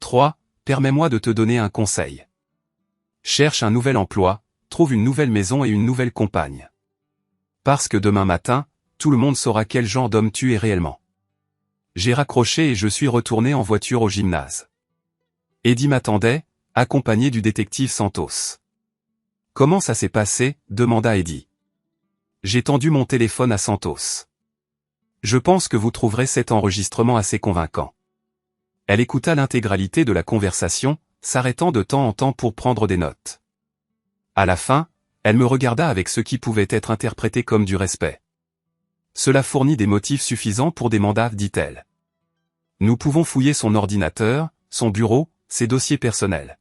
3. Permets-moi de te donner un conseil. Cherche un nouvel emploi, trouve une nouvelle maison et une nouvelle compagne. Parce que demain matin, tout le monde saura quel genre d'homme tu es réellement. J'ai raccroché et je suis retourné en voiture au gymnase. Eddie m'attendait, accompagné du détective Santos. Comment ça s'est passé? Demanda Eddie. J'ai tendu mon téléphone à Santos. Je pense que vous trouverez cet enregistrement assez convaincant. Elle écouta l'intégralité de la conversation, s'arrêtant de temps en temps pour prendre des notes. À la fin, elle me regarda avec ce qui pouvait être interprété comme du respect. Cela fournit des motifs suffisants pour des mandats, dit-elle. Nous pouvons fouiller son ordinateur, son bureau, ses dossiers personnels.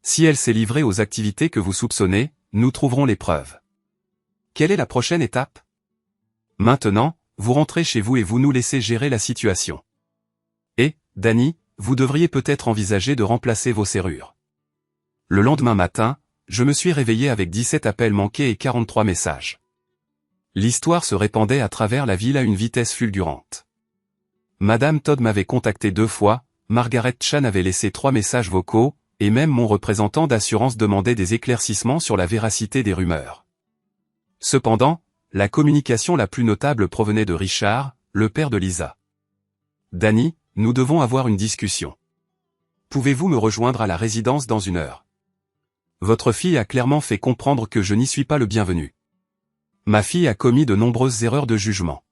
Si elle s'est livrée aux activités que vous soupçonnez, nous trouverons les preuves. Quelle est la prochaine étape? Maintenant, vous rentrez chez vous et vous nous laissez gérer la situation. Et, Danny, vous devriez peut-être envisager de remplacer vos serrures. Le lendemain matin, je me suis réveillé avec 17 appels manqués et 43 messages. L'histoire se répandait à travers la ville à une vitesse fulgurante. Madame Todd m'avait contacté 2 fois, Margaret Chan avait laissé 3 messages vocaux, et même mon représentant d'assurance demandait des éclaircissements sur la véracité des rumeurs. Cependant, la communication la plus notable provenait de Richard, le père de Lisa. Danny, nous devons avoir une discussion. Pouvez-vous me rejoindre à la résidence dans 1 heure? Votre fille a clairement fait comprendre que je n'y suis pas le bienvenu. Ma fille a commis de nombreuses erreurs de jugement.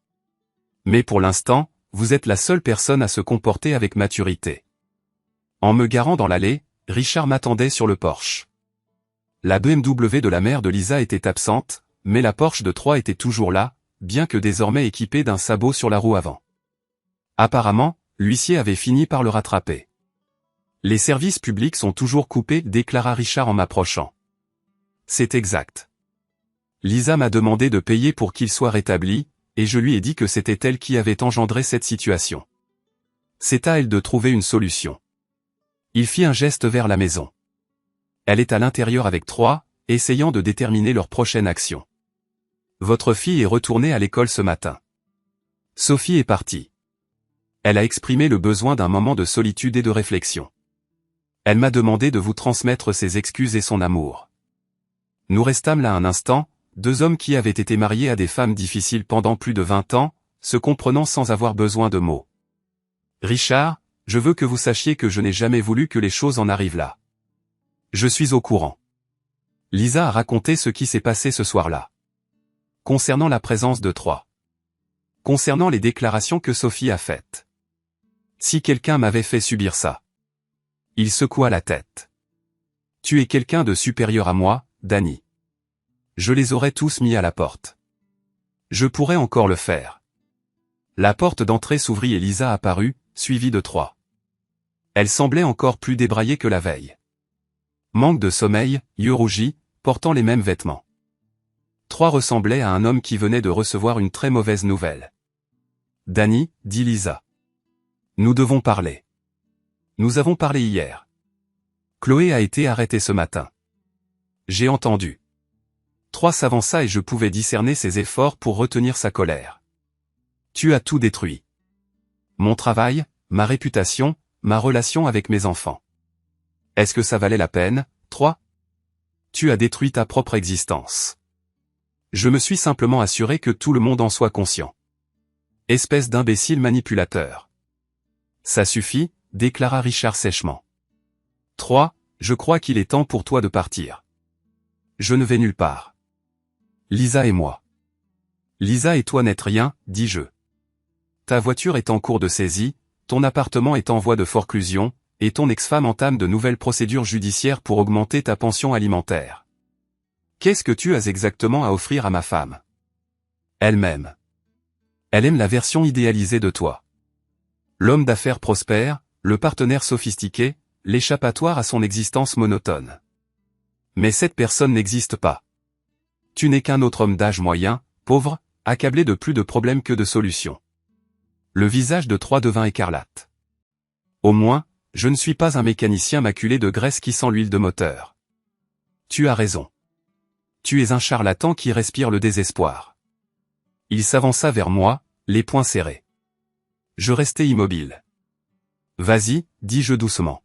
Mais pour l'instant, vous êtes la seule personne à se comporter avec maturité. En me garant dans l'allée, Richard m'attendait sur le porche. La BMW de la mère de Lisa était absente, mais la Porsche de 3 était toujours là, bien que désormais équipée d'un sabot sur la roue avant. Apparemment, l'huissier avait fini par le rattraper. Les services publics sont toujours coupés, déclara Richard en m'approchant. C'est exact. Lisa m'a demandé de payer pour qu'il soit rétabli, et je lui ai dit que c'était elle qui avait engendré cette situation. C'est à elle de trouver une solution. Il fit un geste vers la maison. Elle est à l'intérieur avec 3, essayant de déterminer leur prochaine action. Votre fille est retournée à l'école ce matin. Sophie est partie. Elle a exprimé le besoin d'un moment de solitude et de réflexion. Elle m'a demandé de vous transmettre ses excuses et son amour. Nous restâmes là un instant, 2 hommes qui avaient été mariés à des femmes difficiles pendant plus de 20 ans, se comprenant sans avoir besoin de mots. Richard, je veux que vous sachiez que je n'ai jamais voulu que les choses en arrivent là. Je suis au courant. Lisa a raconté ce qui s'est passé ce soir-là. Concernant la présence de 3. Concernant les déclarations que Sophie a faites. Si quelqu'un m'avait fait subir ça. Il secoua la tête. Tu es quelqu'un de supérieur à moi, Danny. Je les aurais tous mis à la porte. Je pourrais encore le faire. La porte d'entrée s'ouvrit et Lisa apparut, suivie de 3. Elle semblait encore plus débraillée que la veille. Manque de sommeil, yeux rougis, portant les mêmes vêtements. 3 ressemblait à un homme qui venait de recevoir une très mauvaise nouvelle. Danny, dit Lisa. Nous devons parler. Nous avons parlé hier. Chloé a été arrêtée ce matin. J'ai entendu. 3 s'avança et je pouvais discerner ses efforts pour retenir sa colère. Tu as tout détruit. Mon travail, ma réputation, ma relation avec mes enfants. Est-ce que ça valait la peine, 3? Tu as détruit ta propre existence. Je me suis simplement assuré que tout le monde en soit conscient. Espèce d'imbécile manipulateur. Ça suffit, déclara Richard sèchement. 3. Je crois qu'il est temps pour toi de partir. Je ne vais nulle part. Lisa et moi. Lisa et toi n'êtes rien, dis-je. Ta voiture est en cours de saisie, ton appartement est en voie de forclusion, et ton ex-femme entame de nouvelles procédures judiciaires pour augmenter ta pension alimentaire. Qu'est-ce que tu as exactement à offrir à ma femme? Elle-même. Elle aime la version idéalisée de toi. L'homme d'affaires prospère, le partenaire sophistiqué, l'échappatoire à son existence monotone. Mais cette personne n'existe pas. Tu n'es qu'un autre homme d'âge moyen, pauvre, accablé de plus de problèmes que de solutions. Le visage de Troy devint écarlate. Au moins, je ne suis pas un mécanicien maculé de graisse qui sent l'huile de moteur. Tu as raison. Tu es un charlatan qui respire le désespoir. Il s'avança vers moi, les poings serrés. Je restai immobile. Vas-y, dis-je doucement.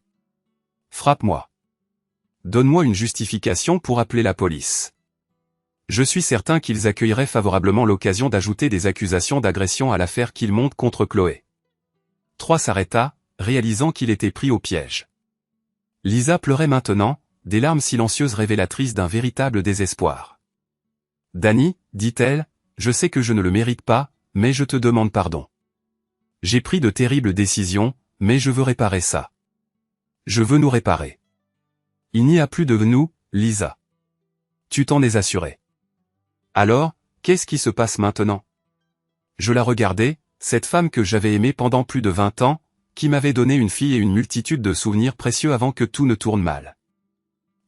Frappe-moi. Donne-moi une justification pour appeler la police. Je suis certain qu'ils accueilleraient favorablement l'occasion d'ajouter des accusations d'agression à l'affaire qu'ils montent contre Chloé. Troy s'arrêta, réalisant qu'il était pris au piège. Lisa pleurait maintenant, des larmes silencieuses révélatrices d'un véritable désespoir. Danny, dit-elle, je sais que je ne le mérite pas, mais je te demande pardon. J'ai pris de terribles décisions, mais je veux réparer ça. Je veux nous réparer. Il n'y a plus de nous, Lisa. Tu t'en es assurée. Alors, qu'est-ce qui se passe maintenant? Je la regardais, cette femme que j'avais aimée pendant plus de 20 ans, qui m'avait donné une fille et une multitude de souvenirs précieux avant que tout ne tourne mal.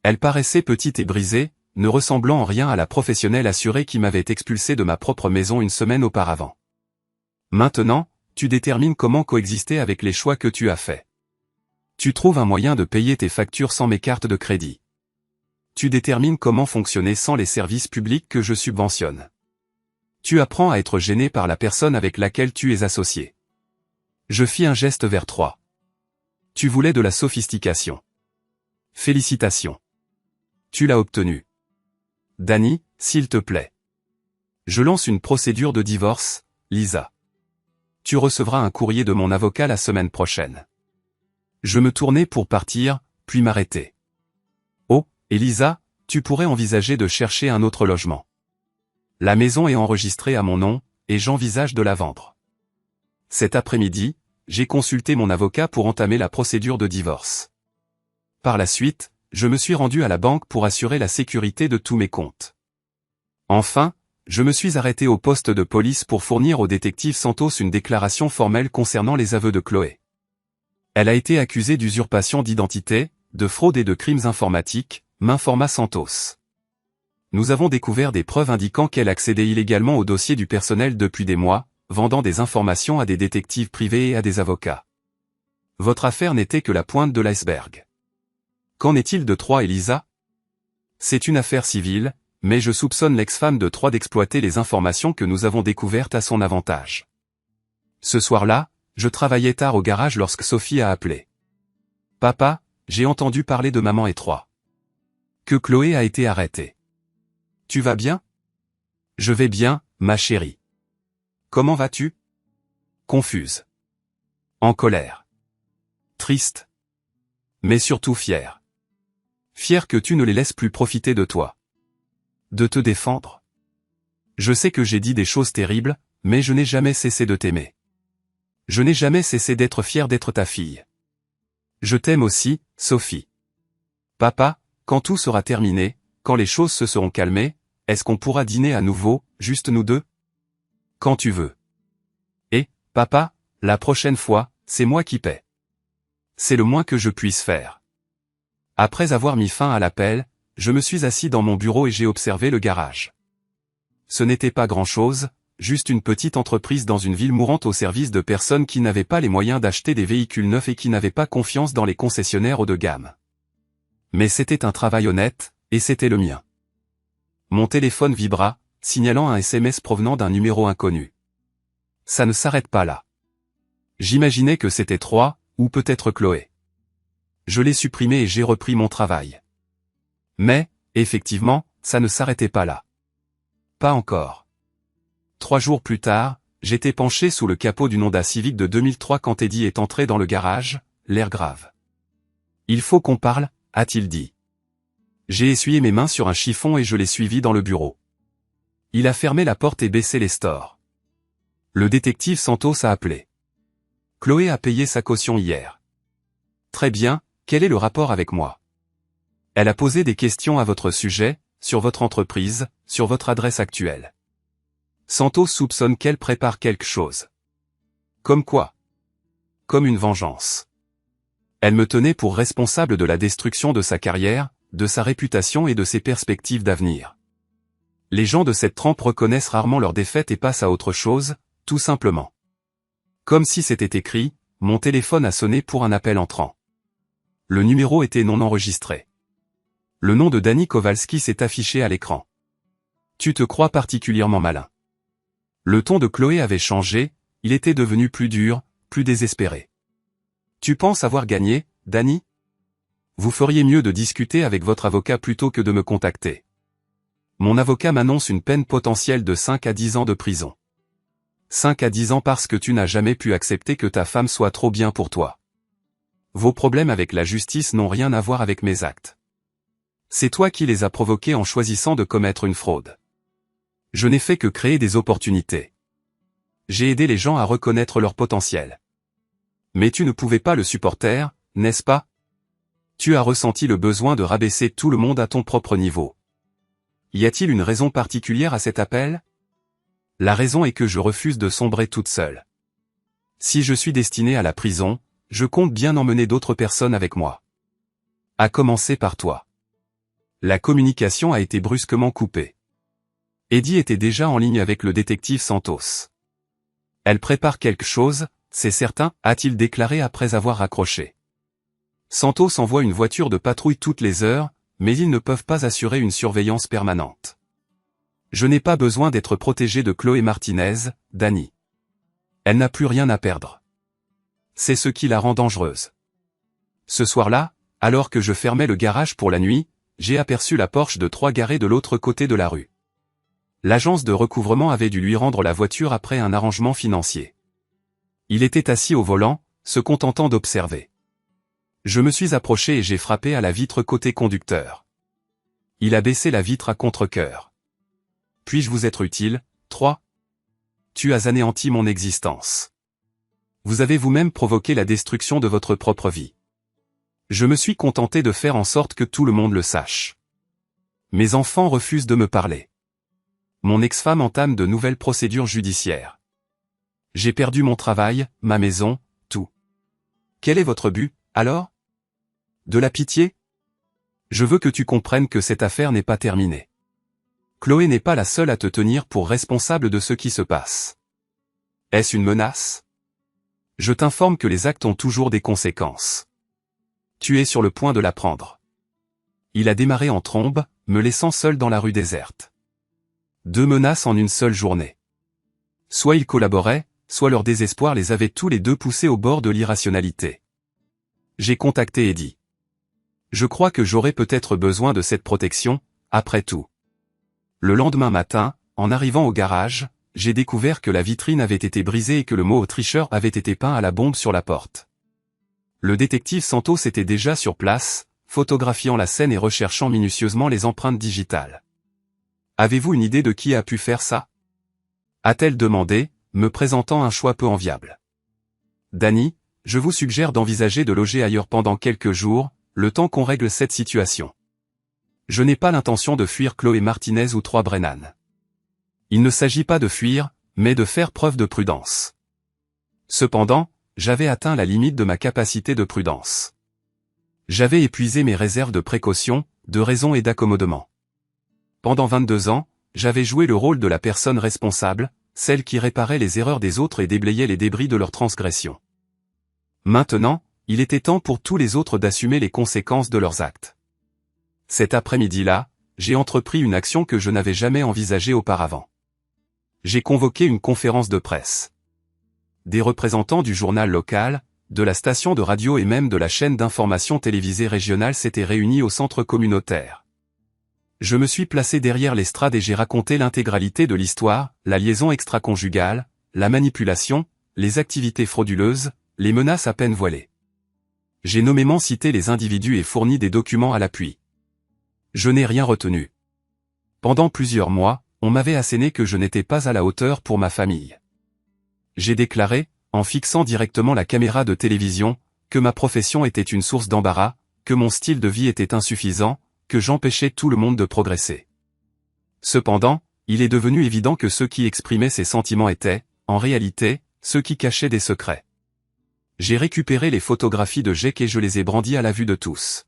Elle paraissait petite et brisée, ne ressemblant en rien à la professionnelle assurée qui m'avait expulsé de ma propre maison une semaine auparavant. Maintenant, tu détermines comment coexister avec les choix que tu as faits. Tu trouves un moyen de payer tes factures sans mes cartes de crédit. Tu détermines comment fonctionner sans les services publics que je subventionne. Tu apprends à être gêné par la personne avec laquelle tu es associé. Je fis un geste vers Troy. Tu voulais de la sophistication. Félicitations. Tu l'as obtenu. Danny, s'il te plaît. Je lance une procédure de divorce, Lisa. Tu recevras un courrier de mon avocat la semaine prochaine. Je me tournai pour partir, puis m'arrêter. Oh, Elisa, tu pourrais envisager de chercher un autre logement. La maison est enregistrée à mon nom, et j'envisage de la vendre. Cet après-midi, j'ai consulté mon avocat pour entamer la procédure de divorce. Par la suite, je me suis rendu à la banque pour assurer la sécurité de tous mes comptes. Enfin, je me suis arrêté au poste de police pour fournir au détective Santos une déclaration formelle concernant les aveux de Chloé. Elle a été accusée d'usurpation d'identité, de fraude et de crimes informatiques, m'informa Santos. Nous avons découvert des preuves indiquant qu'elle accédait illégalement au dossier du personnel depuis des mois, vendant des informations à des détectives privés et à des avocats. Votre affaire n'était que la pointe de l'iceberg. Qu'en est-il de Troy et Lisa? C'est une affaire civile, mais je soupçonne l'ex-femme de Troy d'exploiter les informations que nous avons découvertes à son avantage. Ce soir-là, je travaillais tard au garage lorsque Sophie a appelé. Papa, j'ai entendu parler de maman et Troy. Que Chloé a été arrêtée. Tu vas bien? Je vais bien, ma chérie. Comment vas-tu? Confuse. En colère. Triste. Mais surtout fière. Fière que tu ne les laisses plus profiter de toi. De te défendre. Je sais que j'ai dit des choses terribles, mais je n'ai jamais cessé de t'aimer. Je n'ai jamais cessé d'être fier d'être ta fille. Je t'aime aussi, Sophie. Papa, quand tout sera terminé, quand les choses se seront calmées, est-ce qu'on pourra dîner à nouveau, juste nous deux? Quand tu veux. Et, papa, la prochaine fois, c'est moi qui paie. C'est le moins que je puisse faire. Après avoir mis fin à l'appel, je me suis assis dans mon bureau et j'ai observé le garage. Ce n'était pas grand-chose, juste une petite entreprise dans une ville mourante au service de personnes qui n'avaient pas les moyens d'acheter des véhicules neufs et qui n'avaient pas confiance dans les concessionnaires haut de gamme. Mais c'était un travail honnête, et c'était le mien. Mon téléphone vibra, signalant un SMS provenant d'un numéro inconnu. Ça ne s'arrête pas là. J'imaginais que c'était Troy, ou peut-être Chloé. Je l'ai supprimé et j'ai repris mon travail. Mais, effectivement, ça ne s'arrêtait pas là. Pas encore. 3 jours plus tard, j'étais penché sous le capot d'une Honda Civic de 2003 quand Eddie est entré dans le garage, l'air grave. Il faut qu'on parle, a-t-il dit. J'ai essuyé mes mains sur un chiffon et je l'ai suivi dans le bureau. Il a fermé la porte et baissé les stores. Le détective Santos a appelé. Chloé a payé sa caution hier. Très bien, quel est le rapport avec moi? Elle a posé des questions à votre sujet, sur votre entreprise, sur votre adresse actuelle. Santos soupçonne qu'elle prépare quelque chose. Comme quoi? Comme une vengeance. Elle me tenait pour responsable de la destruction de sa carrière, de sa réputation et de ses perspectives d'avenir. Les gens de cette trempe reconnaissent rarement leur défaite et passent à autre chose, tout simplement. Comme si c'était écrit, mon téléphone a sonné pour un appel entrant. Le numéro était non enregistré. Le nom de Danny Kowalski s'est affiché à l'écran. Tu te crois particulièrement malin. Le ton de Chloé avait changé, il était devenu plus dur, plus désespéré. Tu penses avoir gagné, Danny? Vous feriez mieux de discuter avec votre avocat plutôt que de me contacter. Mon avocat m'annonce une peine potentielle de 5 à 10 ans de prison. 5 à 10 ans parce que tu n'as jamais pu accepter que ta femme soit trop bien pour toi. Vos problèmes avec la justice n'ont rien à voir avec mes actes. C'est toi qui les as provoqués en choisissant de commettre une fraude. Je n'ai fait que créer des opportunités. J'ai aidé les gens à reconnaître leur potentiel. Mais tu ne pouvais pas le supporter, n'est-ce pas? Tu as ressenti le besoin de rabaisser tout le monde à ton propre niveau. Y a-t-il une raison particulière à cet appel? La raison est que je refuse de sombrer toute seule. Si je suis destiné à la prison, je compte bien emmener d'autres personnes avec moi. À commencer par toi. La communication a été brusquement coupée. Eddie était déjà en ligne avec le détective Santos. Elle prépare quelque chose, c'est certain, a-t-il déclaré après avoir raccroché. Santos envoie une voiture de patrouille toutes les heures, mais ils ne peuvent pas assurer une surveillance permanente. Je n'ai pas besoin d'être protégé de Chloé Martinez, Danny. Elle n'a plus rien à perdre. C'est ce qui la rend dangereuse. Ce soir-là, alors que je fermais le garage pour la nuit, j'ai aperçu la Porsche de 3 garée de l'autre côté de la rue. L'agence de recouvrement avait dû lui rendre la voiture après un arrangement financier. Il était assis au volant, se contentant d'observer. Je me suis approché et j'ai frappé à la vitre côté conducteur. Il a baissé la vitre à contre-cœur. Puis-je vous être utile, 3? Tu as anéanti mon existence. Vous avez vous-même provoqué la destruction de votre propre vie. Je me suis contenté de faire en sorte que tout le monde le sache. Mes enfants refusent de me parler. Mon ex-femme entame de nouvelles procédures judiciaires. J'ai perdu mon travail, ma maison, tout. Quel est votre but, alors? De la pitié? Je veux que tu comprennes que cette affaire n'est pas terminée. Chloé n'est pas la seule à te tenir pour responsable de ce qui se passe. Est-ce une menace? Je t'informe que les actes ont toujours des conséquences. Tu es sur le point de la prendre. Il a démarré en trombe, me laissant seul dans la rue déserte. 2 menaces en une seule journée. Soit ils collaboraient, soit leur désespoir les avait tous les deux poussés au bord de l'irrationalité. J'ai contacté Eddie. Je crois que j'aurais peut-être besoin de cette protection, après tout. Le lendemain matin, en arrivant au garage, j'ai découvert que la vitrine avait été brisée et que le mot tricheur avait été peint à la bombe sur la porte. Le détective Santos était déjà sur place, photographiant la scène et recherchant minutieusement les empreintes digitales. Avez-vous une idée de qui a pu faire ça? A-t-elle demandé, me présentant un choix peu enviable. Danny, je vous suggère d'envisager de loger ailleurs pendant quelques jours, le temps qu'on règle cette situation. Je n'ai pas l'intention de fuir Chloé Martinez ou 3 Brennan. Il ne s'agit pas de fuir, mais de faire preuve de prudence. Cependant, j'avais atteint la limite de ma capacité de prudence. J'avais épuisé mes réserves de précaution, de raison et d'accommodement. Pendant 22 ans, j'avais joué le rôle de la personne responsable, celle qui réparait les erreurs des autres et déblayait les débris de leurs transgressions. Maintenant, il était temps pour tous les autres d'assumer les conséquences de leurs actes. Cet après-midi-là, j'ai entrepris une action que je n'avais jamais envisagée auparavant. J'ai convoqué une conférence de presse. Des représentants du journal local, de la station de radio et même de la chaîne d'information télévisée régionale s'étaient réunis au centre communautaire. Je me suis placé derrière l'estrade et j'ai raconté l'intégralité de l'histoire, la liaison extra-conjugale, la manipulation, les activités frauduleuses, les menaces à peine voilées. J'ai nommément cité les individus et fourni des documents à l'appui. Je n'ai rien retenu. Pendant plusieurs mois, on m'avait asséné que je n'étais pas à la hauteur pour ma famille. J'ai déclaré, en fixant directement la caméra de télévision, que ma profession était une source d'embarras, que mon style de vie était insuffisant, que j'empêchais tout le monde de progresser. Cependant, il est devenu évident que ceux qui exprimaient ces sentiments étaient, en réalité, ceux qui cachaient des secrets. J'ai récupéré les photographies de Jake et je les ai brandies à la vue de tous.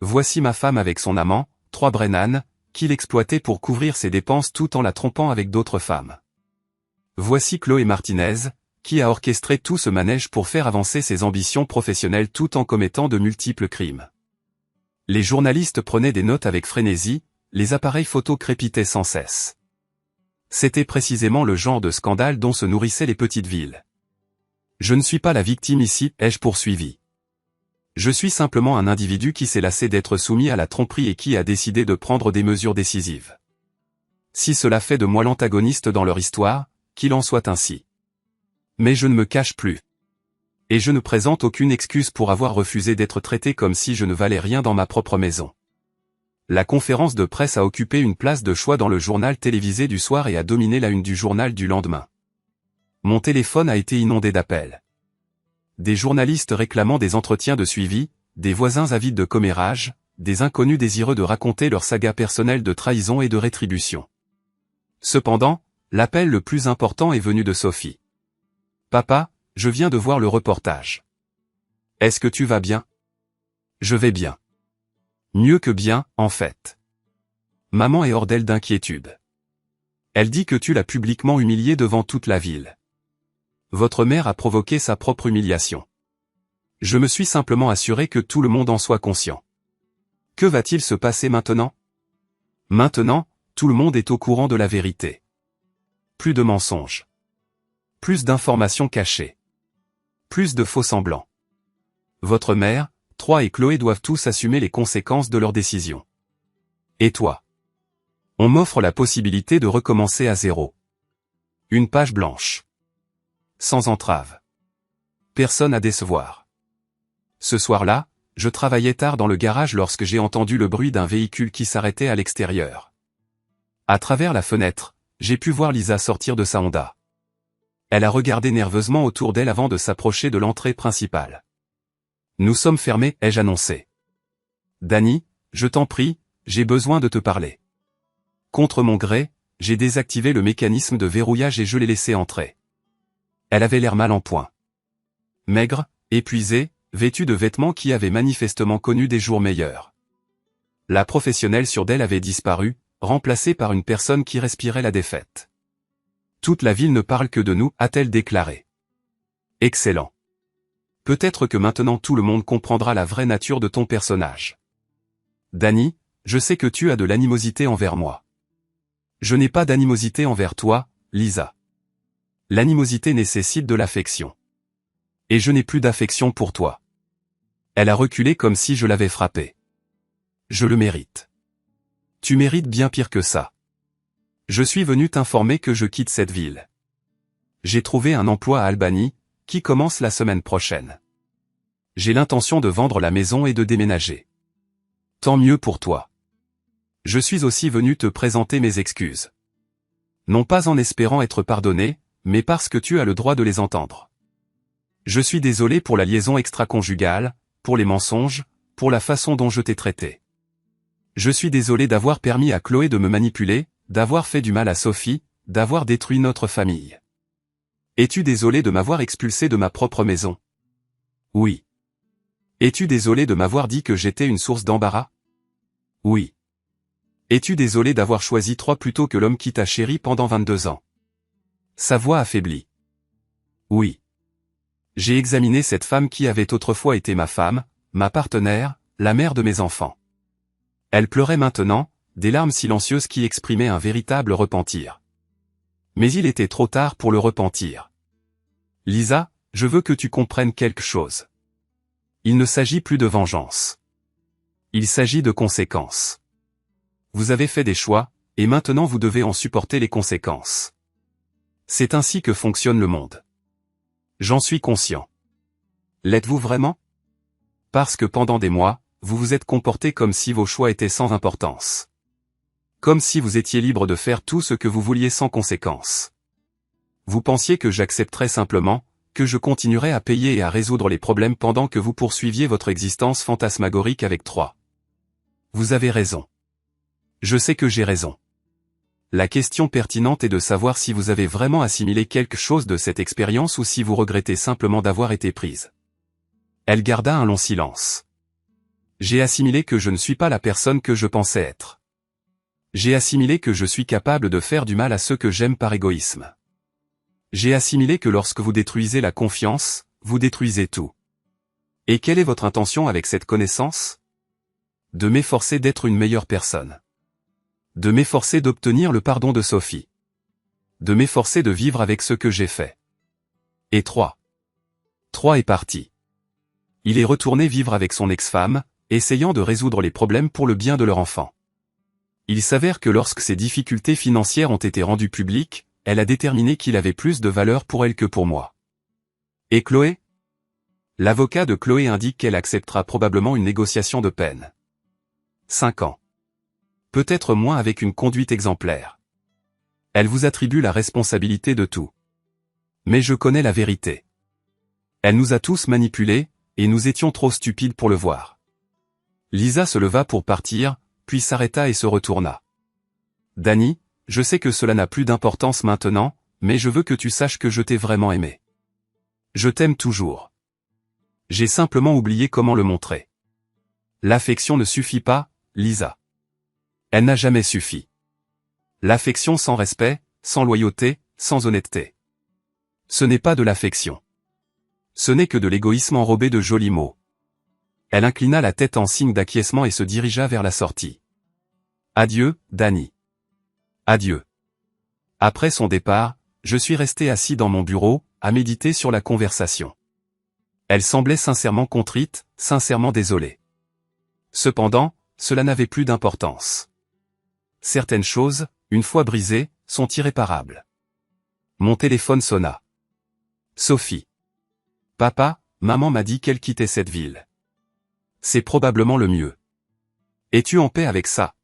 Voici ma femme avec son amant, 3 Brennan, qui l'exploitait pour couvrir ses dépenses tout en la trompant avec d'autres femmes. Voici Chloé Martinez, qui a orchestré tout ce manège pour faire avancer ses ambitions professionnelles tout en commettant de multiples crimes. Les journalistes prenaient des notes avec frénésie, les appareils photo crépitaient sans cesse. C'était précisément le genre de scandale dont se nourrissaient les petites villes. Je ne suis pas la victime ici, ai-je poursuivi. Je suis simplement un individu qui s'est lassé d'être soumis à la tromperie et qui a décidé de prendre des mesures décisives. Si cela fait de moi l'antagoniste dans leur histoire, qu'il en soit ainsi. Mais je ne me cache plus. Et je ne présente aucune excuse pour avoir refusé d'être traité comme si je ne valais rien dans ma propre maison. La conférence de presse a occupé une place de choix dans le journal télévisé du soir et a dominé la une du journal du lendemain. Mon téléphone a été inondé d'appels. Des journalistes réclamant des entretiens de suivi, des voisins avides de commérage, des inconnus désireux de raconter leur saga personnelle de trahison et de rétribution. Cependant, l'appel le plus important est venu de Sophie. « Papa, je viens de voir le reportage. Est-ce que tu vas bien ? » « Je vais bien. Mieux que bien, en fait. Maman est hors d'elle d'inquiétude. Elle dit que tu l'as publiquement humiliée devant toute la ville. Votre mère a provoqué sa propre humiliation. Je me suis simplement assuré que tout le monde en soit conscient. Que va-t-il se passer maintenant ? Maintenant, tout le monde est au courant de la vérité. Plus de mensonges. Plus d'informations cachées. Plus de faux-semblants. Votre mère, Troy et Chloé doivent tous assumer les conséquences de leurs décisions. Et toi ? On m'offre la possibilité de recommencer à zéro. Une page blanche. Sans entrave. Personne à décevoir. Ce soir-là, je travaillais tard dans le garage lorsque j'ai entendu le bruit d'un véhicule qui s'arrêtait à l'extérieur. À travers la fenêtre, j'ai pu voir Lisa sortir de sa Honda. Elle a regardé nerveusement autour d'elle avant de s'approcher de l'entrée principale. « Nous sommes fermés », ai-je annoncé. « Danny, je t'en prie, j'ai besoin de te parler. » Contre mon gré, j'ai désactivé le mécanisme de verrouillage et je l'ai laissée entrer. Elle avait l'air mal en point. Maigre, épuisée, vêtue de vêtements qui avaient manifestement connu des jours meilleurs. La professionnelle sûre d'elle avait disparu, remplacée par une personne qui respirait la défaite. « Toute la ville ne parle que de nous », a-t-elle déclaré. Excellent. Peut-être que maintenant tout le monde comprendra la vraie nature de ton personnage. Danny, je sais que tu as de l'animosité envers moi. Je n'ai pas d'animosité envers toi, Lisa. L'animosité nécessite de l'affection. Et je n'ai plus d'affection pour toi. Elle a reculé comme si je l'avais frappée. Je le mérite. Tu mérites bien pire que ça. Je suis venu t'informer que je quitte cette ville. J'ai trouvé un emploi à Albany, qui commence la semaine prochaine. J'ai l'intention de vendre la maison et de déménager. Tant mieux pour toi. Je suis aussi venu te présenter mes excuses. Non pas en espérant être pardonné, mais parce que tu as le droit de les entendre. Je suis désolé pour la liaison extra-conjugale, pour les mensonges, pour la façon dont je t'ai traité. Je suis désolé d'avoir permis à Chloé de me manipuler, d'avoir fait du mal à Sophie, d'avoir détruit notre famille. Es-tu désolé de m'avoir expulsé de ma propre maison ? Oui. Es-tu désolé de m'avoir dit que j'étais une source d'embarras ? Oui. Es-tu désolé d'avoir choisi Troy plutôt que l'homme qui t'a chéri pendant 22 ans ? Sa voix affaiblie. Oui. J'ai examiné cette femme qui avait autrefois été ma femme, ma partenaire, la mère de mes enfants. Elle pleurait maintenant, des larmes silencieuses qui exprimaient un véritable repentir. Mais il était trop tard pour le repentir. Lisa, je veux que tu comprennes quelque chose. Il ne s'agit plus de vengeance. Il s'agit de conséquences. Vous avez fait des choix, et maintenant vous devez en supporter les conséquences. C'est ainsi que fonctionne le monde. J'en suis conscient. L'êtes-vous vraiment ? Parce que pendant des mois, vous vous êtes comporté comme si vos choix étaient sans importance. Comme si vous étiez libre de faire tout ce que vous vouliez sans conséquence. Vous pensiez que j'accepterais simplement, que je continuerais à payer et à résoudre les problèmes pendant que vous poursuiviez votre existence fantasmagorique avec Troy. Vous avez raison. Je sais que j'ai raison. La question pertinente est de savoir si vous avez vraiment assimilé quelque chose de cette expérience ou si vous regrettez simplement d'avoir été prise. Elle garda un long silence. J'ai assimilé que je ne suis pas la personne que je pensais être. J'ai assimilé que je suis capable de faire du mal à ceux que j'aime par égoïsme. J'ai assimilé que lorsque vous détruisez la confiance, vous détruisez tout. Et quelle est votre intention avec cette connaissance? De m'efforcer d'être une meilleure personne. De m'efforcer d'obtenir le pardon de Sophie. De m'efforcer de vivre avec ce que j'ai fait. Et 3 est parti. Il est retourné vivre avec son ex-femme, essayant de résoudre les problèmes pour le bien de leur enfant. Il s'avère que lorsque ses difficultés financières ont été rendues publiques, elle a déterminé qu'il avait plus de valeur pour elle que pour moi. Et Chloé? L'avocat de Chloé indique qu'elle acceptera probablement une négociation de peine. 5 ans. Peut-être moins avec une conduite exemplaire. Elle vous attribue la responsabilité de tout. Mais je connais la vérité. Elle nous a tous manipulés, et nous étions trop stupides pour le voir. Lisa se leva pour partir, puis s'arrêta et se retourna. Danny, je sais que cela n'a plus d'importance maintenant, mais je veux que tu saches que je t'ai vraiment aimé. Je t'aime toujours. J'ai simplement oublié comment le montrer. L'affection ne suffit pas, Lisa. Elle n'a jamais suffi. L'affection sans respect, sans loyauté, sans honnêteté. Ce n'est pas de l'affection. Ce n'est que de l'égoïsme enrobé de jolis mots. Elle inclina la tête en signe d'acquiescement et se dirigea vers la sortie. Adieu, Danny. Adieu. Après son départ, je suis resté assis dans mon bureau, à méditer sur la conversation. Elle semblait sincèrement contrite, sincèrement désolée. Cependant, cela n'avait plus d'importance. Certaines choses, une fois brisées, sont irréparables. Mon téléphone sonna. Sophie. Papa, maman m'a dit qu'elle quittait cette ville. C'est probablement le mieux. Es-tu en paix avec ça?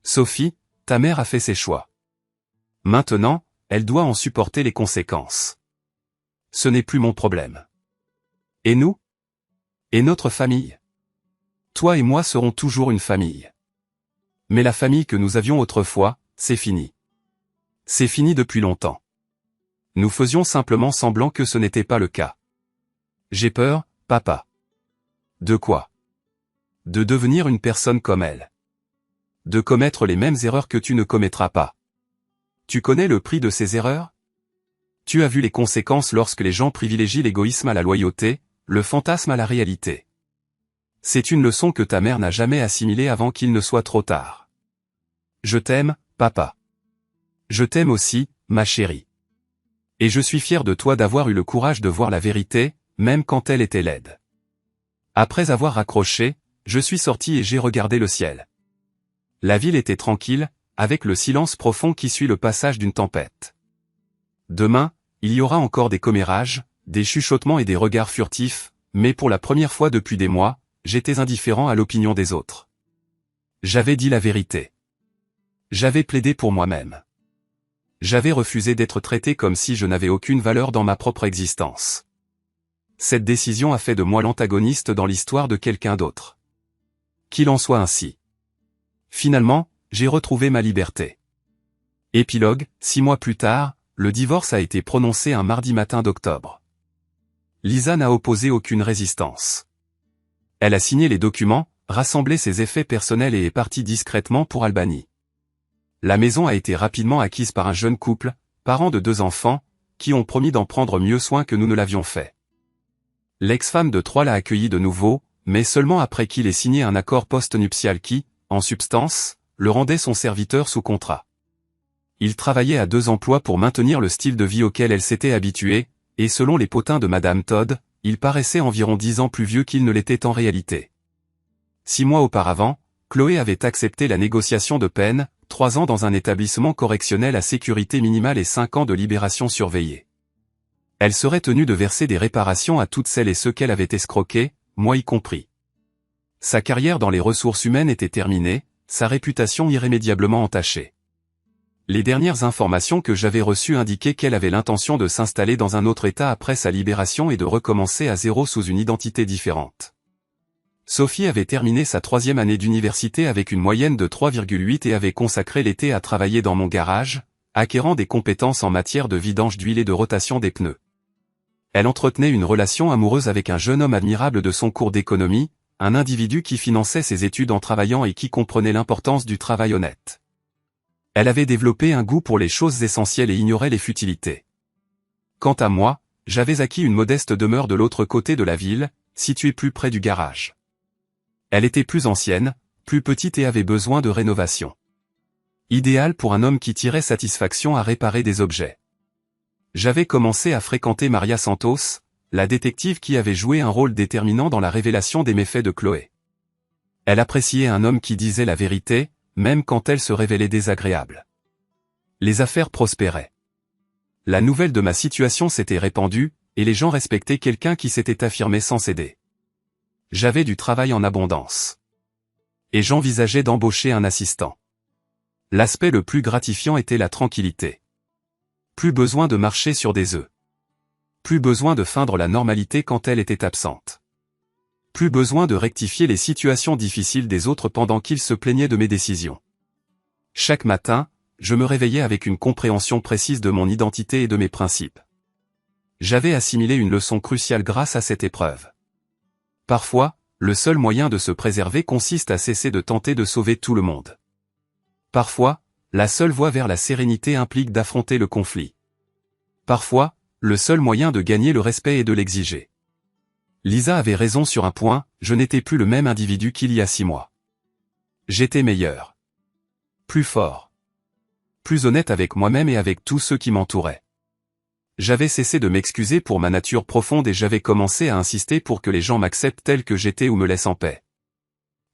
Sophie, ta mère a fait ses choix. Maintenant, elle doit en supporter les conséquences. Ce n'est plus mon problème. Et nous? Et notre famille? Toi et moi serons toujours une famille. Mais la famille que nous avions autrefois, c'est fini. C'est fini depuis longtemps. Nous faisions simplement semblant que ce n'était pas le cas. J'ai peur, papa. De quoi? De devenir une personne comme elle. De commettre les mêmes erreurs que tu ne commettras pas. Tu connais le prix de ces erreurs? Tu as vu les conséquences lorsque les gens privilégient l'égoïsme à la loyauté, le fantasme à la réalité. C'est une leçon que ta mère n'a jamais assimilée avant qu'il ne soit trop tard. Je t'aime, papa. Je t'aime aussi, ma chérie. Et je suis fier de toi d'avoir eu le courage de voir la vérité, même quand elle était laide. Après avoir raccroché, je suis sorti et j'ai regardé le ciel. La ville était tranquille, avec le silence profond qui suit le passage d'une tempête. Demain, il y aura encore des commérages, des chuchotements et des regards furtifs, mais pour la première fois depuis des mois, j'étais indifférent à l'opinion des autres. J'avais dit la vérité. J'avais plaidé pour moi-même. J'avais refusé d'être traité comme si je n'avais aucune valeur dans ma propre existence. Cette décision a fait de moi l'antagoniste dans l'histoire de quelqu'un d'autre. Qu'il en soit ainsi. Finalement, j'ai retrouvé ma liberté. Épilogue, 6 mois plus tard, le divorce a été prononcé un mardi matin d'octobre. Lisa n'a opposé aucune résistance. Elle a signé les documents, rassemblé ses effets personnels et est partie discrètement pour Albanie. La maison a été rapidement acquise par un jeune couple, parents de 2 enfants, qui ont promis d'en prendre mieux soin que nous ne l'avions fait. L'ex-femme de 3 l'a accueilli de nouveau, mais seulement après qu'il ait signé un accord post-nuptial qui, en substance, le rendait son serviteur sous contrat. Il travaillait à 2 emplois pour maintenir le style de vie auquel elle s'était habituée, et selon les potins de Madame Todd, il paraissait environ 10 ans plus vieux qu'il ne l'était en réalité. 6 mois auparavant, Chloé avait accepté la négociation de peine, 3 ans dans un établissement correctionnel à sécurité minimale et 5 ans de libération surveillée. Elle serait tenue de verser des réparations à toutes celles et ceux qu'elle avait escroqués, moi y compris. Sa carrière dans les ressources humaines était terminée, sa réputation irrémédiablement entachée. Les dernières informations que j'avais reçues indiquaient qu'elle avait l'intention de s'installer dans un autre État après sa libération et de recommencer à zéro sous une identité différente. Sophie avait terminé sa 3e année d'université avec une moyenne de 3,8 et avait consacré l'été à travailler dans mon garage, acquérant des compétences en matière de vidange d'huile et de rotation des pneus. Elle entretenait une relation amoureuse avec un jeune homme admirable de son cours d'économie, un individu qui finançait ses études en travaillant et qui comprenait l'importance du travail honnête. Elle avait développé un goût pour les choses essentielles et ignorait les futilités. Quant à moi, j'avais acquis une modeste demeure de l'autre côté de la ville, située plus près du garage. Elle était plus ancienne, plus petite et avait besoin de rénovation. Idéal pour un homme qui tirait satisfaction à réparer des objets. J'avais commencé à fréquenter Maria Santos, la détective qui avait joué un rôle déterminant dans la révélation des méfaits de Chloé. Elle appréciait un homme qui disait la vérité, même quand elle se révélait désagréable. Les affaires prospéraient. La nouvelle de ma situation s'était répandue, et les gens respectaient quelqu'un qui s'était affirmé sans céder. J'avais du travail en abondance. Et j'envisageais d'embaucher un assistant. L'aspect le plus gratifiant était la tranquillité. Plus besoin de marcher sur des œufs. Plus besoin de feindre la normalité quand elle était absente. Plus besoin de rectifier les situations difficiles des autres pendant qu'ils se plaignaient de mes décisions. Chaque matin, je me réveillais avec une compréhension précise de mon identité et de mes principes. J'avais assimilé une leçon cruciale grâce à cette épreuve. Parfois, le seul moyen de se préserver consiste à cesser de tenter de sauver tout le monde. Parfois, la seule voie vers la sérénité implique d'affronter le conflit. Parfois, le seul moyen de gagner le respect est de l'exiger. Lisa avait raison sur un point, je n'étais plus le même individu qu'il y a 6 mois. J'étais meilleur. Plus fort. Plus honnête avec moi-même et avec tous ceux qui m'entouraient. J'avais cessé de m'excuser pour ma nature profonde et j'avais commencé à insister pour que les gens m'acceptent tel que j'étais ou me laissent en paix.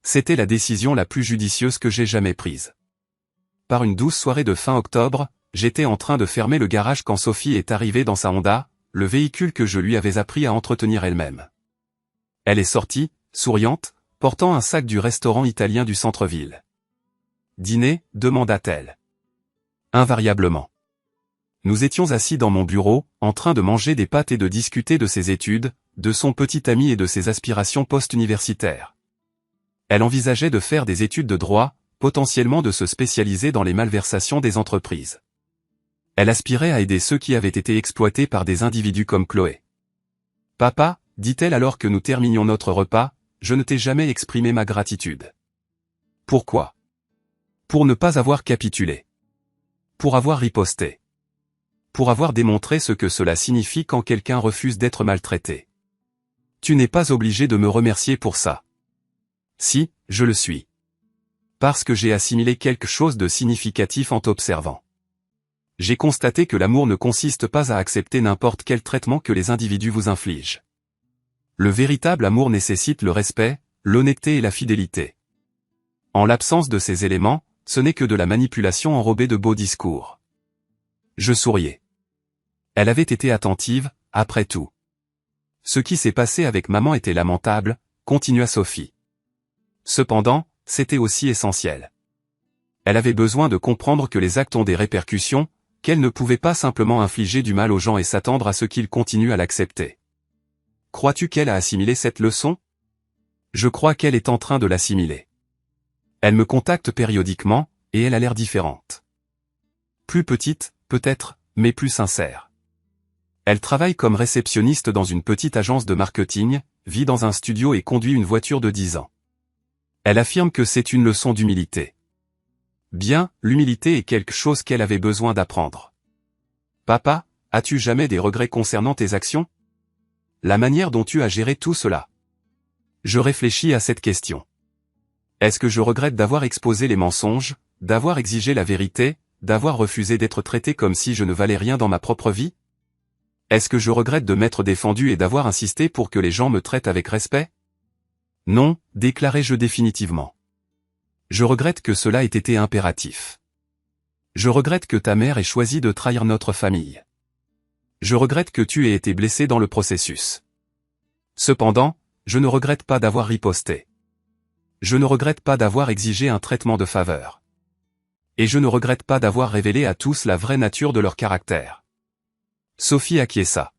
C'était la décision la plus judicieuse que j'ai jamais prise. Par une douce soirée de fin octobre, j'étais en train de fermer le garage quand Sophie est arrivée dans sa Honda, le véhicule que je lui avais appris à entretenir elle-même. Elle est sortie, souriante, portant un sac du restaurant italien du centre-ville. « Dîner ?» demanda-t-elle. Invariablement. Nous étions assis dans mon bureau, en train de manger des pâtes et de discuter de ses études, de son petit ami et de ses aspirations post-universitaires. Elle envisageait de faire des études de droit, potentiellement de se spécialiser dans les malversations des entreprises. Elle aspirait à aider ceux qui avaient été exploités par des individus comme Chloé. « Papa, dit-elle alors que nous terminions notre repas, je ne t'ai jamais exprimé ma gratitude. » Pourquoi ? Pour ne pas avoir capitulé. Pour avoir riposté. Pour avoir démontré ce que cela signifie quand quelqu'un refuse d'être maltraité. Tu n'es pas obligé de me remercier pour ça. Si, je le suis. Parce que j'ai assimilé quelque chose de significatif en t'observant. J'ai constaté que l'amour ne consiste pas à accepter n'importe quel traitement que les individus vous infligent. Le véritable amour nécessite le respect, l'honnêteté et la fidélité. En l'absence de ces éléments, ce n'est que de la manipulation enrobée de beaux discours. Je souriais. Elle avait été attentive, après tout. Ce qui s'est passé avec maman était lamentable, continua Sophie. Cependant, c'était aussi essentiel. Elle avait besoin de comprendre que les actes ont des répercussions, qu'elle ne pouvait pas simplement infliger du mal aux gens et s'attendre à ce qu'ils continuent à l'accepter. Crois-tu qu'elle a assimilé cette leçon ? Je crois qu'elle est en train de l'assimiler. Elle me contacte périodiquement, et elle a l'air différente. Plus petite, peut-être, mais plus sincère. Elle travaille comme réceptionniste dans une petite agence de marketing, vit dans un studio et conduit une voiture de 10 ans. Elle affirme que c'est une leçon d'humilité. Bien, l'humilité est quelque chose qu'elle avait besoin d'apprendre. Papa, as-tu jamais des regrets concernant tes actions ? La manière dont tu as géré tout cela. Je réfléchis à cette question. Est-ce que je regrette d'avoir exposé les mensonges, d'avoir exigé la vérité, d'avoir refusé d'être traité comme si je ne valais rien dans ma propre vie ? Est-ce que je regrette de m'être défendu et d'avoir insisté pour que les gens me traitent avec respect ? Non, déclarai-je définitivement. Je regrette que cela ait été impératif. Je regrette que ta mère ait choisi de trahir notre famille. Je regrette que tu aies été blessé dans le processus. Cependant, je ne regrette pas d'avoir riposté. Je ne regrette pas d'avoir exigé un traitement de faveur. Et je ne regrette pas d'avoir révélé à tous la vraie nature de leur caractère. Sophie acquiesça.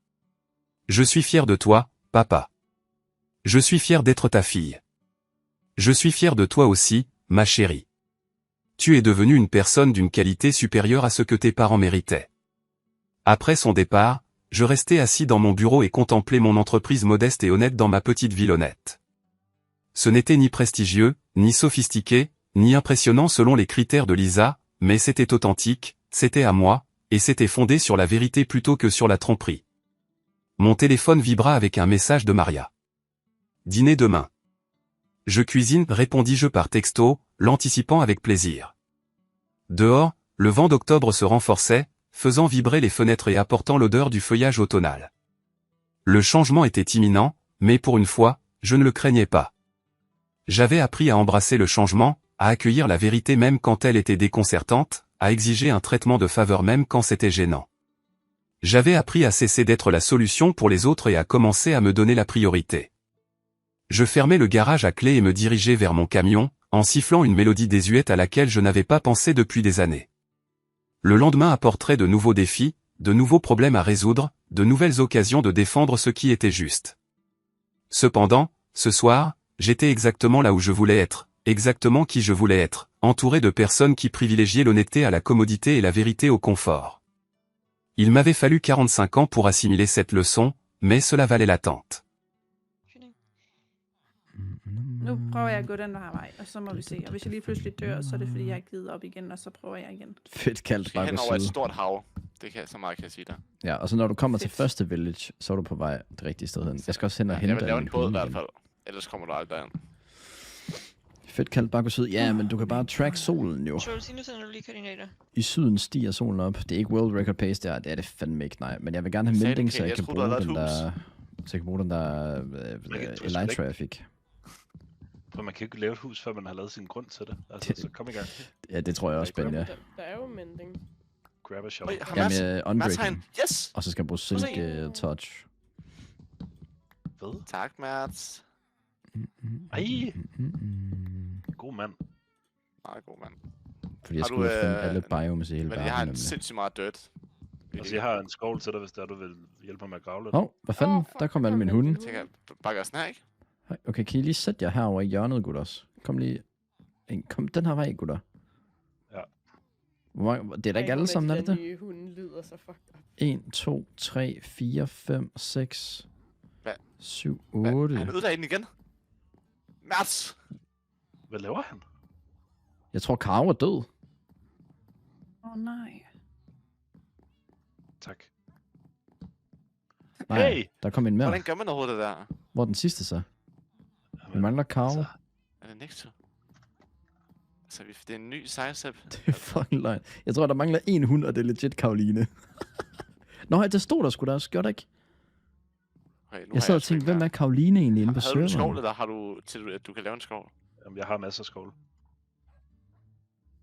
Je suis fier de toi, papa. Je suis fier d'être ta fille. Je suis fier de toi aussi, ma chérie. Tu es devenue une personne d'une qualité supérieure à ce que tes parents méritaient. Après son départ, je restais assis dans mon bureau et contemplais mon entreprise modeste et honnête dans ma petite ville honnête. Ce n'était ni prestigieux, ni sophistiqué, ni impressionnant selon les critères de Lisa, mais c'était authentique, c'était à moi, Et c'était fondé sur la vérité plutôt que sur la tromperie. Mon téléphone vibra avec un message de Maria. Dîner demain. Je cuisine, répondis-je par texto, l'anticipant avec plaisir. Dehors, le vent d'octobre se renforçait, faisant vibrer les fenêtres et apportant l'odeur du feuillage automnal. Le changement était imminent, mais pour une fois, je ne le craignais pas. J'avais appris à embrasser le changement, à accueillir la vérité même quand elle était déconcertante, à exiger un traitement de faveur même quand c'était gênant. J'avais appris à cesser d'être la solution pour les autres et à commencer à me donner la priorité. Je fermais le garage à clé et me dirigeais vers mon camion, en sifflant une mélodie désuète à laquelle je n'avais pas pensé depuis des années. Le lendemain apporterait de nouveaux défis, de nouveaux problèmes à résoudre, de nouvelles occasions de défendre ce qui était juste. Cependant, ce soir, j'étais exactement là où je voulais être, exactement qui je voulais être, entouré de personnes qui privilégiaient l'honnêteté à la commodité et la vérité au confort. Il m'avait fallu 45 ans pour assimiler cette leçon, mais cela valait l'attente. Nu prøver jeg at gå den der vej, og så må vi se. Og hvis jeg lige pludselig dør, så er det fordi, jeg har givet op igen, og så prøver jeg igen. Fedt kaldt Skal bare hen gå over et syd. stort hav. Det kan så meget kan jeg sige dig. Ja, og så når du kommer til Fedt. første village, så er du på vej det rigtige sted hen. Jeg skal også hen og Jeg hente vil lave alle en båd i hunde hvert igen. fald. Ellers kommer du aldrig derind. Fedt kaldt bare gå syd. Ja, men du kan bare track solen jo. Tror du sige nu, når du lige koordinater? I syden stiger solen op. Det er ikke world record pace der. Det er det fandme ikke, nej. Men jeg vil gerne have Jeg sagde det, mending, så Kate. jeg Jeg kan troede, du bruge havde den lavet der... Så jeg kan bruge den der Elytra, jeg fik. For man kan ikke lave et hus, før man har lavet sin grund til det. Altså, så kom i gang. Ja, det tror jeg også, Ben, ja. Der er jo mending. Grab a shovel. Oj, har Mads? Jamen, Mads har unbreaking. en. Yes! Og så skal jeg bruge silk touch. Hvad? Tak, Mads. Ej, god mand. Meget god, mand. Fordi jeg Har du, skulle finde alle biomes i hele Men jeg har verden. en nemlig. sindssygt meget dirt. Altså, jeg har en skovl til dig, hvis der du vil hjælpe mig med at grave lidt. Hvad fanden? Der kom alle mine hunde. Jeg tænker, bakker sådan her, ikke? Hej, okay, kan I lige sætte jer herovre i hjørnet, gutters? Kom lige... Kom den her vej, gutter. Ja. Det er da ikke alle sammen, er det det? nye hunde lyder så fucked up. 1, 2, 3, 4, 5, 6, Hvad? 7, Hvad? 8. Han ødelagde den igen. Mads! Hvad laver han? Jeg tror, Karo er død. Nej. Tak. Nej, Hey! der kom en mere. Hvordan gør man overhovedet det der? Hvor er den sidste så? Vi mangler Karo. Altså, Er det Nectar? Altså, det er en ny sejrsæp. Det er fucking løgn. Jeg tror, der mangler en hund, og det er legit Karoline. Nå, det stod der sgu da også. Gjorde det ikke? Okay, nu Jeg sad og tænkte, hvem er Karoline egentlig inde på Havde du en skov, serveren? eller har du til, at du kan lave en skov? Jamen, jeg har masser af skovl.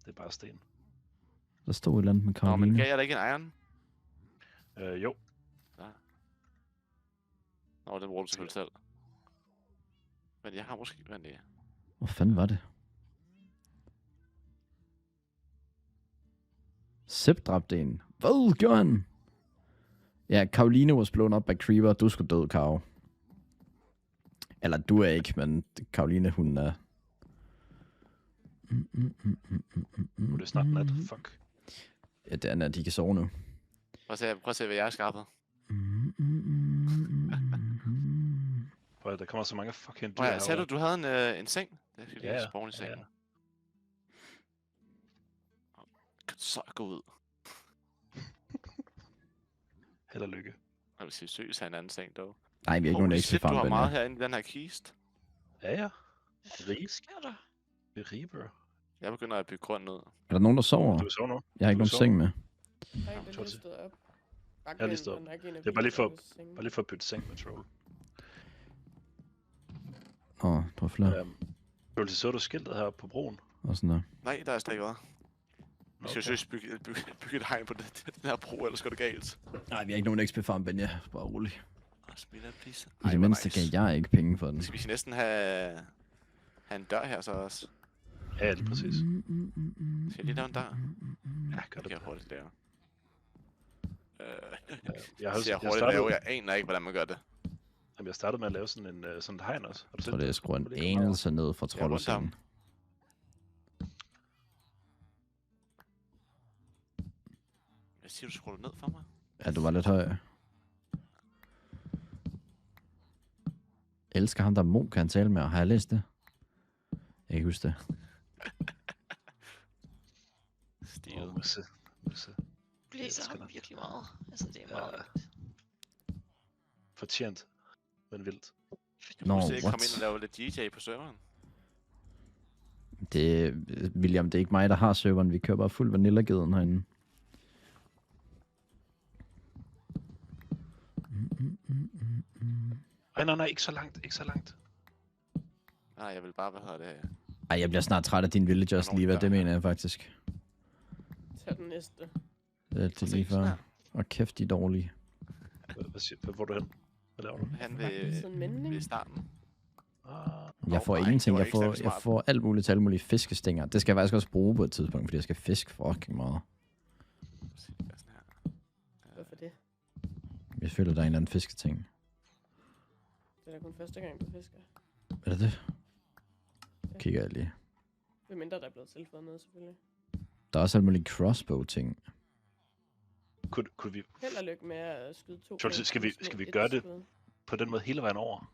Det er bare sten. Der stod et eller andet med Nå, men Karoline. gav jeg da ikke en iron? Jo. Nå, den bruger du selvfølgelig selv. Men jeg har måske... Men det... Hvor fanden var det? Sepp dræbte en. Hvad gjorde han? Ja, Karoline was blown up by Creeper. Du skulle død, Karo. Eller du er ikke, men Karoline, hun er... Nu er det snart nat. Fuck. Ja, det er, at de kan sove nu. Prøv at se, hvad jeg har skaffet. Prøv at, der kommer så mange fucking dyr Prøv at, sagde herovre. du havde en seng? Det skal lige Ja, spawn i sengen. Kan du så gå ud? Held og lykke. Jeg vil sige, søs af en anden seng, dog. Nej, vi har ikke nogen Holy ekstra shit, du farm, har Ben. meget herinde i den her kiste. Ja, ja. Hvad sker der? Det er Reaper. Jeg begynder at bygge grund ud. Er der nogen, der sover? Du er så nu. Jeg har ikke du nogen sover. seng med. Nej, den tror er til. stået op. Jeg er lige stået op. Det er bare lige for at bytte seng med troll. Det var flere. Troll, så du skiltet heroppe på broen? Og sådan der. Nej, der er slet ikke været. Vi Nå, skal søs bygge et hegn på den her bro, ellers går det galt. Nej, vi har ikke nogen XP farm, Ben. Ja, bare rolig. Spiller please. I det mindste gav jeg ikke penge for den. Skal vi næsten have en dør her så også? Ja, lige præcis. Skal jeg lige lave en dør? Ja, gør Det det. kan jeg hurtigt lave. Jeg har Jeg hurtigt lave. Jeg aner ikke, hvordan man gør det. jeg startede med at lave sådan et hegn også. Har du Jeg set tror, det er det? skruet en Prøv lige at komme anelse ned fra Jeg er rundt troldersengen. Jeg siger, du skruer ned for mig. Ja, du var lidt høj. Jeg elsker ham, der Mo kan tale med. Har jeg læst det? Jeg kan ikke huske det. Stiget. Må vi se. pleaser elsker ham det. virkelig meget. Altså, det er Ja. meget vigtigt. Fortjent, men vildt. Jeg Nå, må se at komme what? ind og lave lidt DJ på serveren. Det, William, det er ikke mig, der har serveren. Vi kører bare fuld vanilla-geden herinde. Nej, ikke så langt, ikke så langt. Nej, jeg vil bare, hvad hedder det? Ej, jeg bliver snart træt af din villagers, nogen, Liva. der- Det mener jeg faktisk. Tag den næste. Det er lige før. Og kæft, de er dårlige. Hvor er du hen? Hvad laver du? Han Sådan en mænding. ved starten. Jeg får nej, ingenting. det var Jeg ikke særlig får, jeg smart. får alt muligt til alle mulige fiskestænger. Det skal jeg faktisk også bruge på et tidspunkt, fordi jeg skal fiske fucking meget. Sådan her. Hvorfor det? Jeg føler, der er en eller anden fisketing. Det er da kun første gang, du fisker. Er det det? Kigger jeg lige. Hvem mindre der er blevet tilføjet noget, selvfølgelig. Der er også alle mulige crossbow-ting. Kunne vi Held og lykke med at skyde 2. Schultze, skal vi gøre det? på den måde hele vejen over?